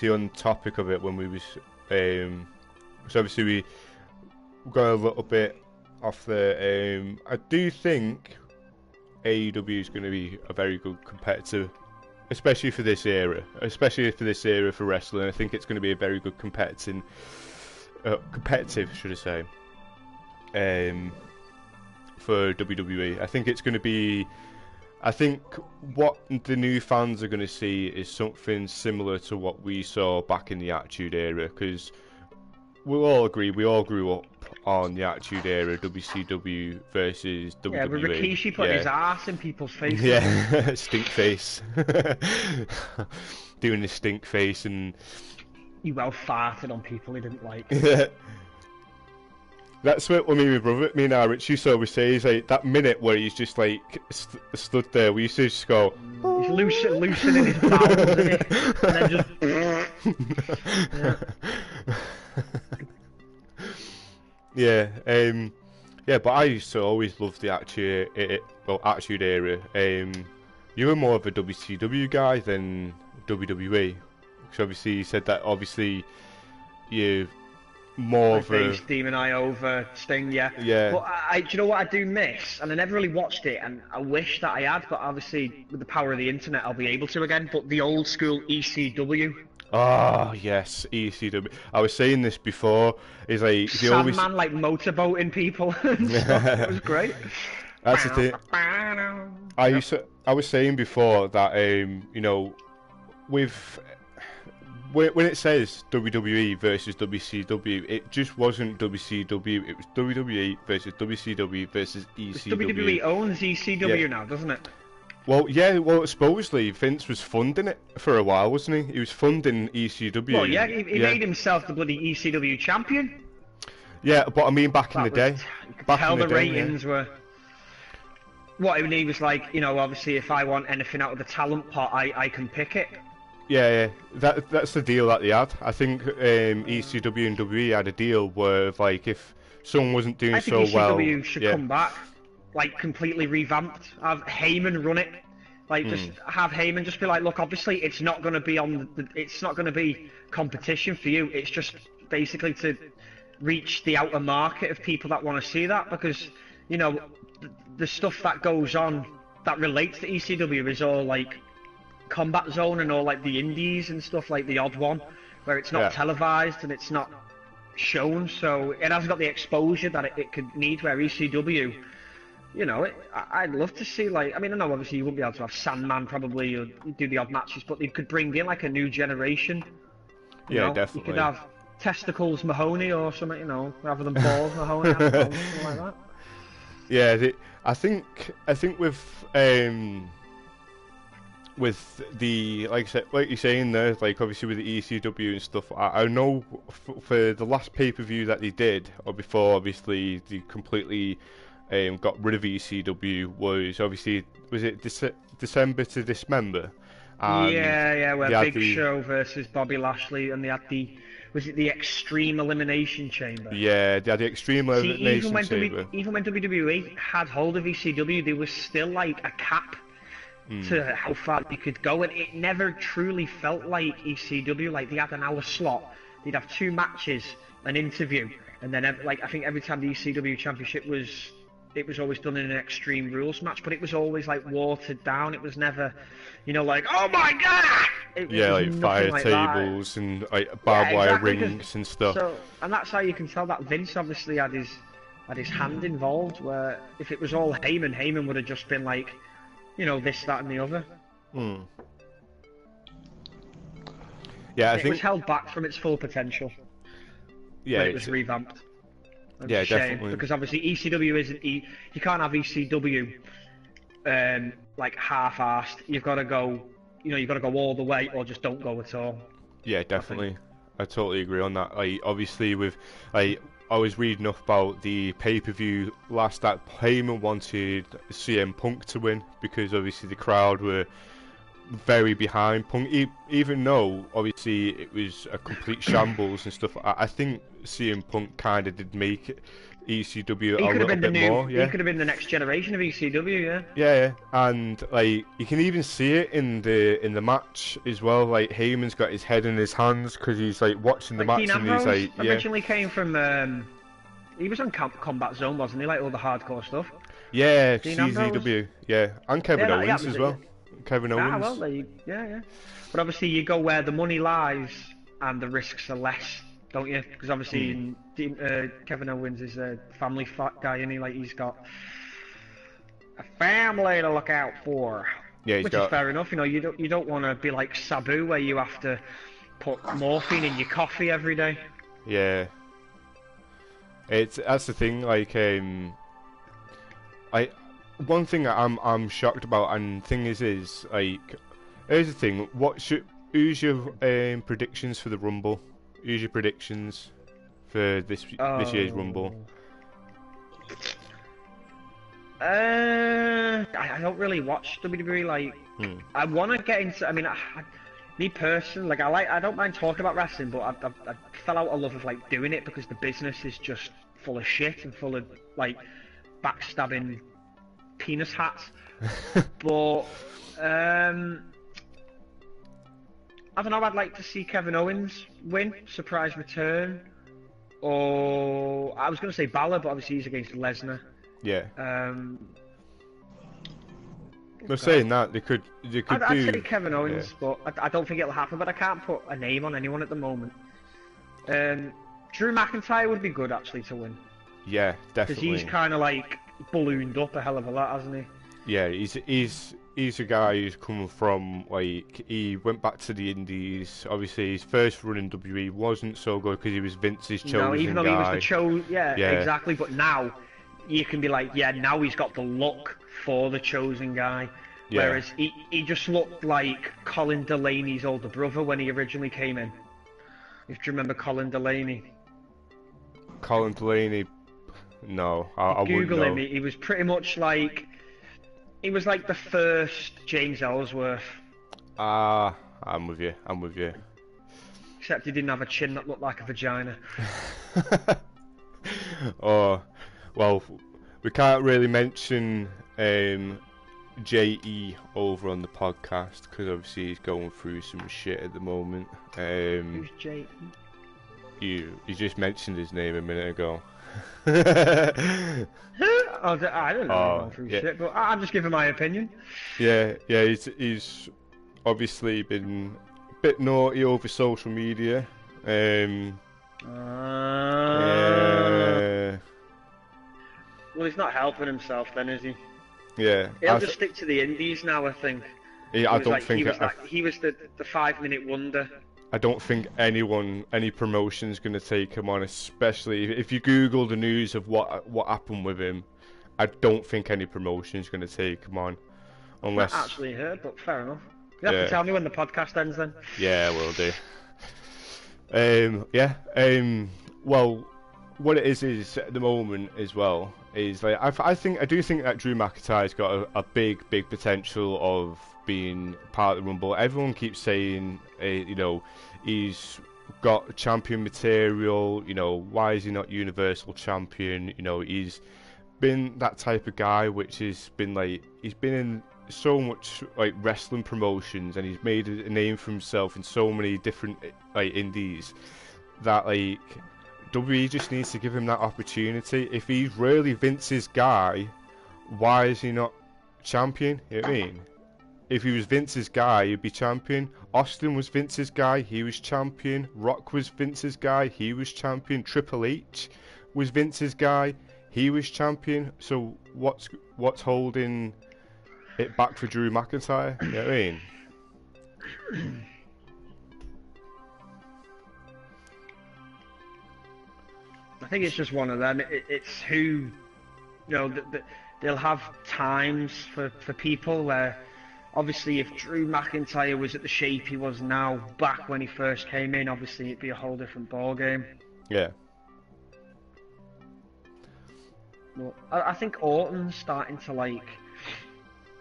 on topic of it when we was so obviously we got a little bit off the I do think AEW is going to be a very good competitor, especially for this era for wrestling. I think it's going to be a very good competitive should I say, for WWE. I think it's going to be. I think what the new fans are going to see is something similar to what we saw back in the Attitude Era, because we'll all agree we all grew up on the Attitude Era, WCW versus WWE. Yeah, but Rikishi put his ass in people's faces. Yeah, stink face. Doing the stink face and... He well farted on people he didn't like. That's what me and our Richie saw we say is like that minute where he's just like stood there. We used to just go. He's loosening his bowels, isn't he? And then just. Yeah. Yeah, but I used to always love the Attitude Era. You were more of a WCW guy than WWE, because obviously you said that obviously you. More of a Demon Eye over Sting, yeah. Yeah. But do you know what I do miss? And I never really watched it, and I wish that I had. But obviously, with the power of the internet, I'll be able to again. But the old school ECW. Oh yes, ECW. I was saying this before. Is like Sandman like motorboating people. And stuff. It was great. That's the thing. I was saying before that you know, with. When it says WWE versus WCW, it just wasn't WCW, it was WWE versus WCW versus ECW. WWE owns ECW now, doesn't it? Well, yeah, supposedly Vince was funding it for a while, wasn't he? He was funding ECW. Well, yeah, he made himself the bloody ECW champion. Yeah, but I mean back in the day. You could tell the ratings were... What, he was like, you know, obviously if I want anything out of the talent pot, I can pick it. Yeah, that's the deal that they had. I think ECW and WWE had a deal where, like, if someone wasn't doing so well, ECW should come back, like completely revamped. Have Heyman run it, like just have Heyman just be like, look, obviously it's not going to be it's not going to be competition for you. It's just basically to reach the outer market of people that want to see that, because you know the stuff that goes on that relates to ECW is all like Combat Zone and all like the indies and stuff, like the odd one where it's not televised and it's not shown, so it hasn't got the exposure that it could need, where ECW, you know, I'd love to see, like, I mean, I know obviously you wouldn't be able to have Sandman probably or do the odd matches, but they could bring in like a new generation. You know? Definitely. You could have Testicles Mahoney or something, you know, rather than Balls Mahoney, something like that. Yeah, I think with the, like I said, like you're saying there, like obviously with the ECW and stuff, I know for the last pay-per-view that they did, or before obviously they completely got rid of ECW, was it December to Dismember? Where Big Show versus Bobby Lashley, and they had was it the Extreme Elimination Chamber? Yeah, they had the Extreme Elimination Chamber. Even when WWE had hold of ECW, there was still like a cap to how far you could go, and it never truly felt like ECW. Like they had an hour slot, they'd have 2 matches, an interview, and then like I think every time the ECW Championship was always done in an Extreme Rules match, but it was always like watered down. It was never, you know, like, oh my god! Like fire like tables that. And like barbed wire rings and stuff. So, and that's how you can tell that Vince obviously had his hand involved. Where if it was all Heyman would have just been like, you know, this, that, and the other. Yeah, it was held back from its full potential. Yeah, when it was revamped. Yeah, definitely. Because obviously ECW isn't. You can't have ECW like half-assed. You've got to go. You know, you've got to go all the way, or just don't go at all. Yeah, definitely. I totally agree on that. Like, obviously, with like, I was reading up about the pay-per-view last that Heyman wanted CM Punk to win because obviously the crowd were very behind Punk, even though obviously it was a complete shambles and stuff. I think CM Punk kind of did make it ECW a little bit more. Yeah, he could have been the next generation of ECW. Yeah. Yeah, and like you can even see it in the match as well. Like Heyman's got his head in his hands because he's like watching the match Dean and Ambrose he's like, originally came from. He was on Combat Zone, wasn't he? Like all the hardcore stuff. Yeah, Dean CZW. Yeah, and Kevin Owens as well. Kevin Owens. Ah, well, yeah. But obviously, you go where the money lies and the risks are less, don't you? Because obviously, Kevin Owens is a family guy, and he's got a family to look out for. Yeah, which is fair enough. You know, you don't want to be like Sabu, where you have to put morphine in your coffee every day. Yeah. That's the thing. Like, one thing I'm shocked about, and thing is like, here's the thing. Who's your predictions for the Rumble? Who's your predictions for this year's Rumble? I don't really watch WWE. Like, I want to get into. I mean, me personally, like, I don't mind talking about wrestling, but I fell out of love of like doing it because the business is just full of shit and full of like backstabbing penis hats. But I don't know, I'd like to see Kevin Owens win, surprise return, or I was going to say Balor, but obviously he's against Lesnar. Yeah. They're saying that they could I'd say Kevin Owens, but I don't think it'll happen. But I can't put a name on anyone at the moment. Drew McIntyre would be good actually to win. Yeah, definitely. Because he's kind of like ballooned up a hell of a lot, hasn't he? Yeah, he's a guy who's come from, like, he went back to the Indies. Obviously, his first run in WWE wasn't so good because he was Vince's chosen guy. No, even though he was the yeah, exactly. But now you can be like, yeah, now he's got the look for the chosen guy. Yeah. Whereas he just looked like Colin Delaney's older brother when he originally came in. If you remember Colin Delaney. Colin Delaney. No, I wouldn't know. Google him. He was pretty much like, he was like the first James Ellsworth. I'm with you. Except he didn't have a chin that looked like a vagina. Oh, well, we can't really mention JE over on the podcast because obviously he's going through some shit at the moment. Who's JE? You just mentioned his name a minute ago. I don't know going through shit, but I'm just giving my opinion. Yeah, he's obviously been a bit naughty over social media. Well, he's not helping himself then, is he? Yeah. He'll just stick to the indies now, I think. Yeah, I don't think he was the 5-minute wonder. I don't think any promotion's going to take him on, especially if you Google the news of what happened with him. I don't think any promotion's going to take him on, unless. Not actually heard, but fair enough. You have to tell me when the podcast ends, then. Yeah, will do. Well, what it is at the moment as well is like I do think that Drew McIntyre's got a big potential of being part of the Rumble. Everyone keeps saying, he's got champion material. Why is he not Universal Champion? He's been that type of guy, which has been like he's been in so much like wrestling promotions, and he's made a name for himself in so many different like indies that like WWE just needs to give him that opportunity. If he's really Vince's guy, why is he not champion? You know what I mean? If he was Vince's guy, he'd be champion. Austin was Vince's guy, he was champion. Rock was Vince's guy, he was champion. Triple H was Vince's guy, he was champion. So what's holding it back for Drew McIntyre? You know what I mean? I think it's just one of them. It's who, they'll have times for people where obviously if Drew McIntyre was at the shape he was now back when he first came in, obviously it'd be a whole different ballgame. Yeah. Well, I think Orton's starting to like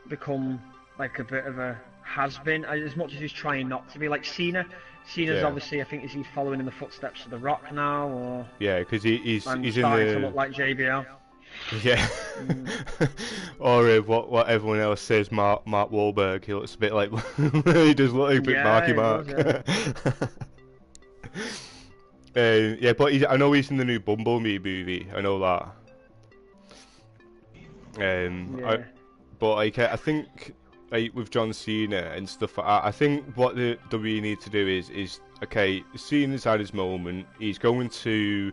become like a bit of a has-been, as much as he's trying not to be. Like Cena's obviously, I think, is he following in the footsteps of The Rock now, or Yeah, because he's starting in the to look like JBL. Yeah. Or what everyone else says, Mark Wahlberg. He looks a bit like he does look like a bit Marky Mark. Yeah, but I know he's in the new Bumblebee movie. I know that. But like I think like with John Cena and stuff like that, I think what the WWE need to do is okay, Cena's had his moment. He's going to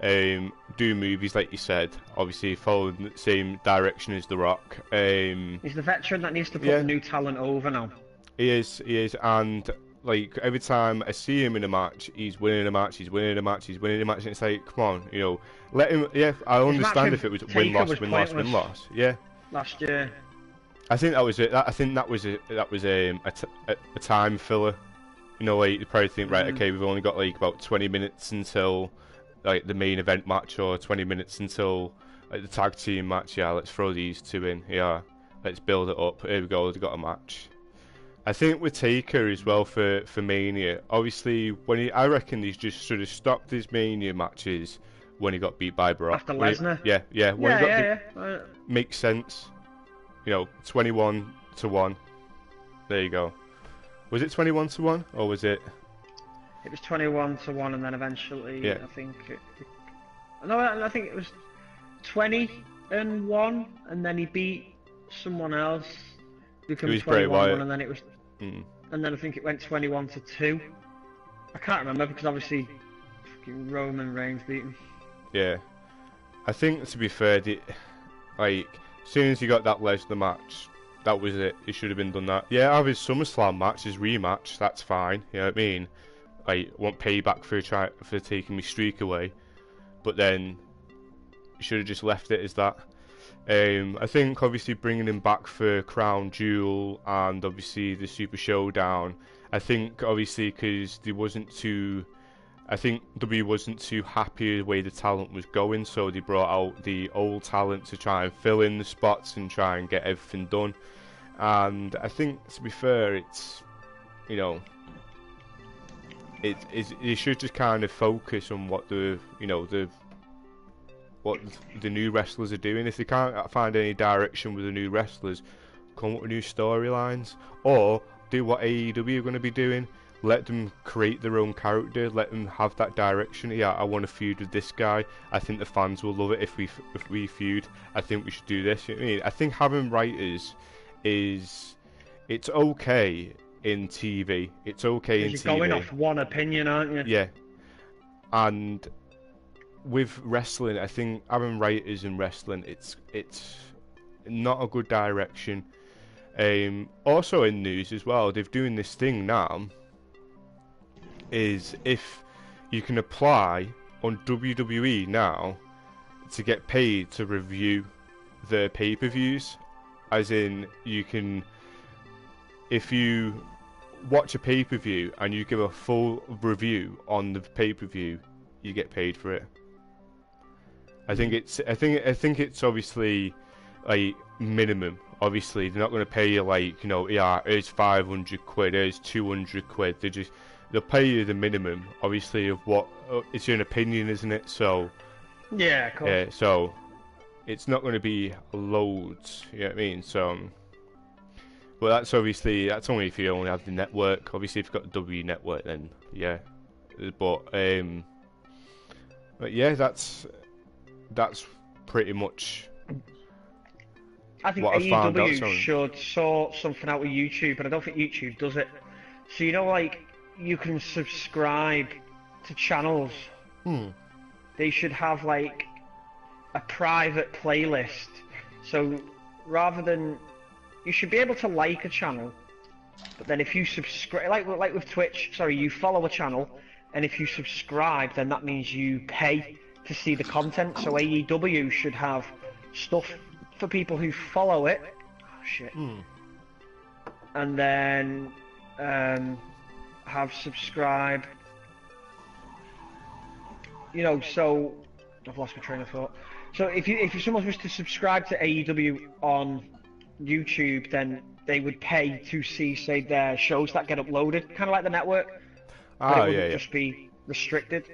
do movies like you said, obviously following the same direction as The Rock. He's the veteran that needs to put the new talent over now. He is, and like every time I see him in a match, he's winning a match, and it's like, come on, you know, let him. Yeah, I understand if it was win loss. Yeah. Last year. I think that was it. I think that was a time filler. You know, like you probably think, right, okay, we've only got like about 20 minutes until like the main event match, or 20 minutes until like the tag team match. Yeah, let's throw these two in. Yeah, let's build it up. Here we go. We've got a match. I think with Taker as well for Mania. Obviously, I reckon he's just sort of stopped his Mania matches when he got beat by Brock. After Lesnar. Makes sense. You know, 21-1. There you go. Was it 21-1 or was it? It was 21-1, and then eventually, I think I think it was 20-1, and then he beat someone else. Become 21-1, and then it was, and then I think it went 21-2. I can't remember because obviously, fucking Roman Reigns beat him. Yeah, I think to be fair, like as soon as he got that Lesnar match, that was it. It should have been done that. Yeah, have his SummerSlam match, his rematch. That's fine. You know what I mean? Like, want payback for taking my streak away, but then you should have just left it as that. I think obviously bringing him back for Crown Jewel and obviously the Super Showdown. I think obviously because I think W wasn't too happy with the way the talent was going, so they brought out the old talent to try and fill in the spots and try and get everything done. And I think, to be fair, it's, you know, you should just kind of focus on what the new wrestlers are doing. If they can't find any direction with the new wrestlers, come up with new storylines, or do what AEW are going to be doing. Let them create their own character. Let them have that direction. Yeah, I want to feud with this guy. I think the fans will love it if we feud. I think we should do this. You know what I mean? I think having writers it's okay in TV. It's okay in TV. You're going off one opinion, aren't you? Yeah. And with wrestling, I think having writers in wrestling, it's not a good direction. Also in news as well, they're doing this thing now. Is if you can apply on WWE now to get paid to review the pay-per-views, as in you can, if you watch a pay-per-view and you give a full review on the pay-per-view, you get paid for it. I think it's obviously like minimum. Obviously they're not going to pay you like, you know, yeah, here's 500 quid, here's 200 quid. They'll pay you the minimum, obviously, of what it's your opinion, isn't it? So yeah, cool. Yeah, so it's not going to be loads. You know what I mean? So, but that's only if you only have the network. Obviously, if you've got the W network, then yeah. But yeah, that's pretty much. I think AEW should sort something out with YouTube, but I don't think YouTube does it. So you know, like, you can subscribe to channels. They should have like a private playlist. So rather than, you should be able to like a channel, but then if you subscribe, like with Twitch, you follow a channel, and if you subscribe, then that means you pay to see the content. So AEW should have stuff for people who follow it. Oh shit. and then have subscribe. You know, so I've lost my train of thought. So if someone was to subscribe to AEW on YouTube, then they would pay to see, say, their shows that get uploaded, kind of like the network. But it wouldn't just be restricted.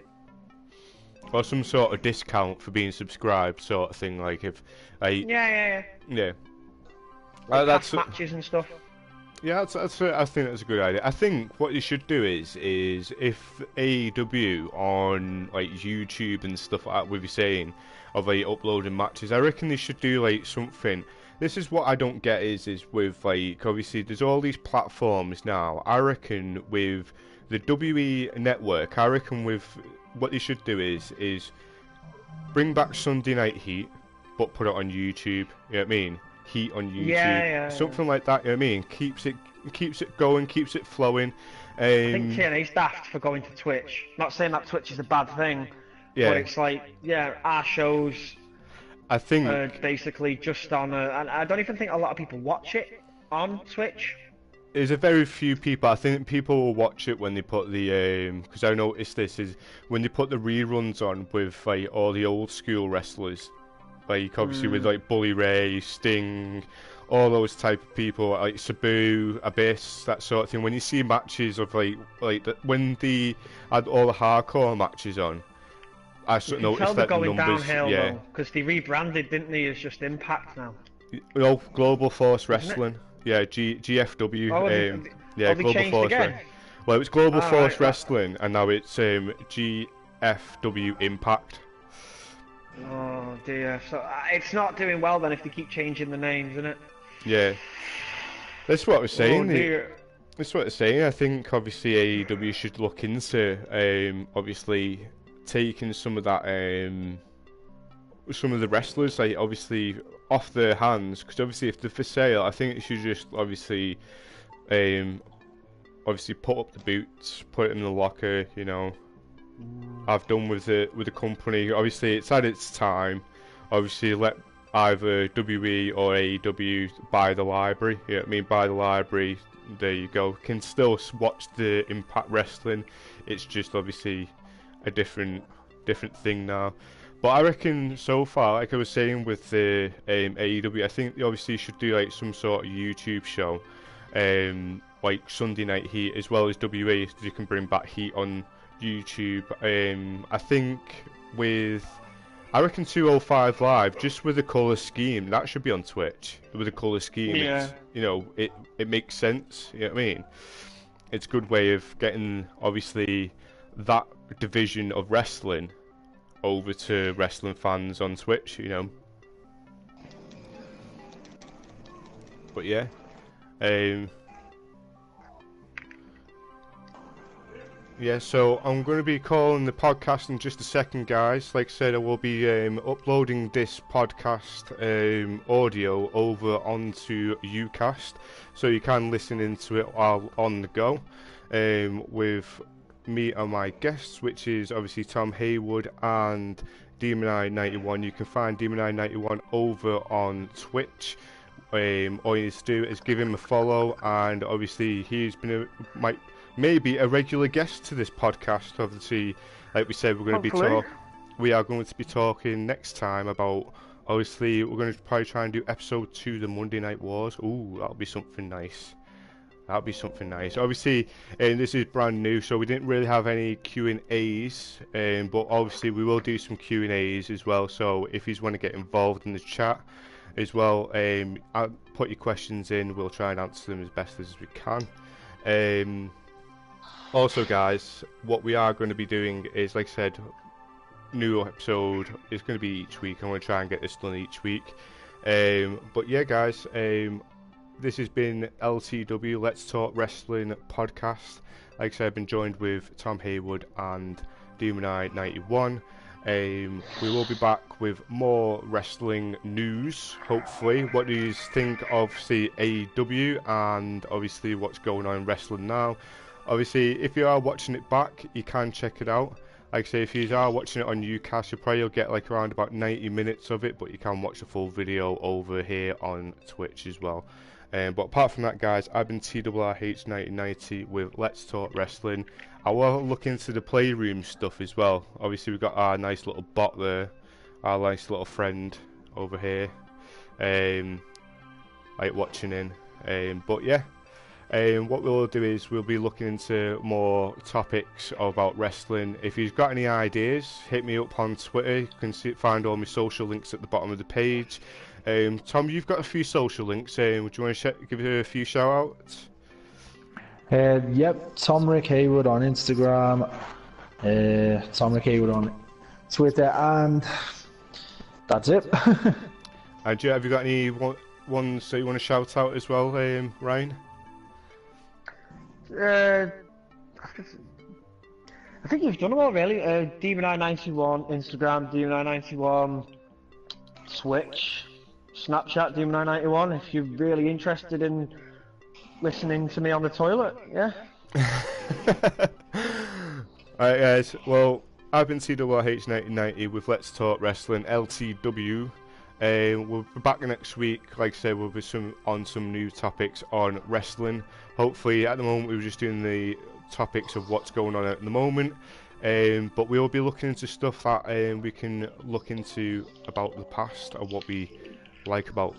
Or some sort of discount for being subscribed, sort of thing. Like if Yeah. Like that's matches and stuff. Yeah, I think that's a good idea. I think what you should do is if AEW on like YouTube and stuff like that, with you saying of like uploading matches, I reckon they should do like something. This is what I don't get is with like obviously there's all these platforms now. I reckon with the WE network, I reckon with what they should do is bring back Sunday Night Heat, but put it on YouTube. You know what I mean? Heat on YouTube, something like that. You know what I mean? Keeps it going, keeps it flowing. I think TNA's daft for going to Twitch. Not saying that Twitch is a bad thing, but it's like our shows. I think basically just on and I don't even think a lot of people watch it on Twitch. There's a very few people. I think people will watch it when they put the because I noticed this is when they put the reruns on with like all the old school wrestlers. Like obviously with like Bully Ray, Sting, all those type of people, like Sabu, Abyss, that sort of thing. When you see matches of when they had all the hardcore matches on, I sort of noticed that the numbers. Downhill, because they rebranded, didn't they, as just Impact now? No, Global Force Wrestling. Yeah, GFW. Global Force Wrestling. Well, it was Global Force Wrestling, and now it's GFW Impact. Oh dear, so it's not doing well then if they keep changing the names, isn't it? Yeah, that's what I was saying. Oh dear. That's what they're saying. I think obviously AEW should look into obviously taking some of that some of the wrestlers like obviously off their hands, because obviously if they're for sale, I think it should just obviously put up the boots, put it in the locker, you know. I've done with the company. Obviously, it's had its time. Obviously, let either WE or AEW buy the library. You know what I mean? Buy the library. There you go. Can still watch the Impact Wrestling. It's just obviously a different thing now. But I reckon so far, like I was saying with the AEW, I think they obviously should do like some sort of YouTube show, like Sunday Night Heat as well as WE, so you can bring back Heat on YouTube. I think I reckon 205 Live, just with the colour scheme, that should be on Twitch. With the colour scheme, it's, you know, it makes sense. You know what I mean? It's a good way of getting obviously that division of wrestling over to wrestling fans on Twitch. You know. But yeah. Yeah, so I'm going to be calling the podcast in just a second, guys. Like I said, I will be uploading this podcast audio over onto Ucast, so you can listen into it while on the go with me and my guests, which is obviously Tom Haywood and Demon Eye 91. You can find Demon Eye 91 over on Twitch. All you need to do is give him a follow, and obviously he's been maybe a regular guest to this podcast. Obviously, like we said, we are going to be talking next time about, obviously, we're going to probably try and do episode 2, the Monday Night Wars. Ooh, that'll be something nice. Obviously, this is brand new, so we didn't really have any Q&As, but obviously we will do some Q&As as well, so if you want to get involved in the chat as well, put your questions in, we'll try and answer them as best as we can. Also, guys, what we are going to be doing is, like I said, new episode is going to be each week. I'm going to try and get this done each week. But yeah, guys, this has been L.T.W Let's Talk Wrestling podcast. Like I said, I've been joined with Tom Haywood and Demon Eye 91. We will be back with more wrestling news, hopefully. What do you think of AEW and obviously what's going on in wrestling now? Obviously, if you are watching it back, you can check it out. Like I say, if you are watching it on Ucast, you'll probably get like around about 90 minutes of it, but you can watch the full video over here on Twitch as well. But apart from that, guys, I've been TRRH1990 with Let's Talk Wrestling. I will look into the Playroom stuff as well. Obviously, we've got our nice little bot there, our nice little friend over here, like watching in. But yeah, what we'll do is we'll be looking into more topics about wrestling. If you've got any ideas, hit me up on Twitter. You can find all my social links at the bottom of the page. Tom, you've got a few social links. Would you want to give you a few shout outs? Yep, Tom Rick Haywood on Instagram, Tom Rick Haywood on Twitter, and that's it. And have you got any ones that you want to shout out as well, Ryan? I think you've done them all really. Demon991 Instagram, Demon991 Twitch, Snapchat, Demon991. If you're really interested in listening to me on the toilet, yeah. Alright guys, well, I've been TRRH1990 with Let's Talk Wrestling, L.T.W. We'll be back next week. Like I said, we'll be on some new topics on wrestling. Hopefully, at the moment, we were just doing the topics of what's going on at the moment. But we'll be looking into stuff that we can look into about the past and what we like about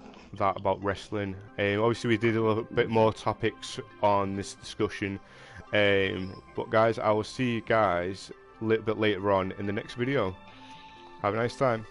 wrestling. Obviously, we did a little bit more topics on this discussion. But guys, I will see you guys a little bit later on in the next video. Have a nice time.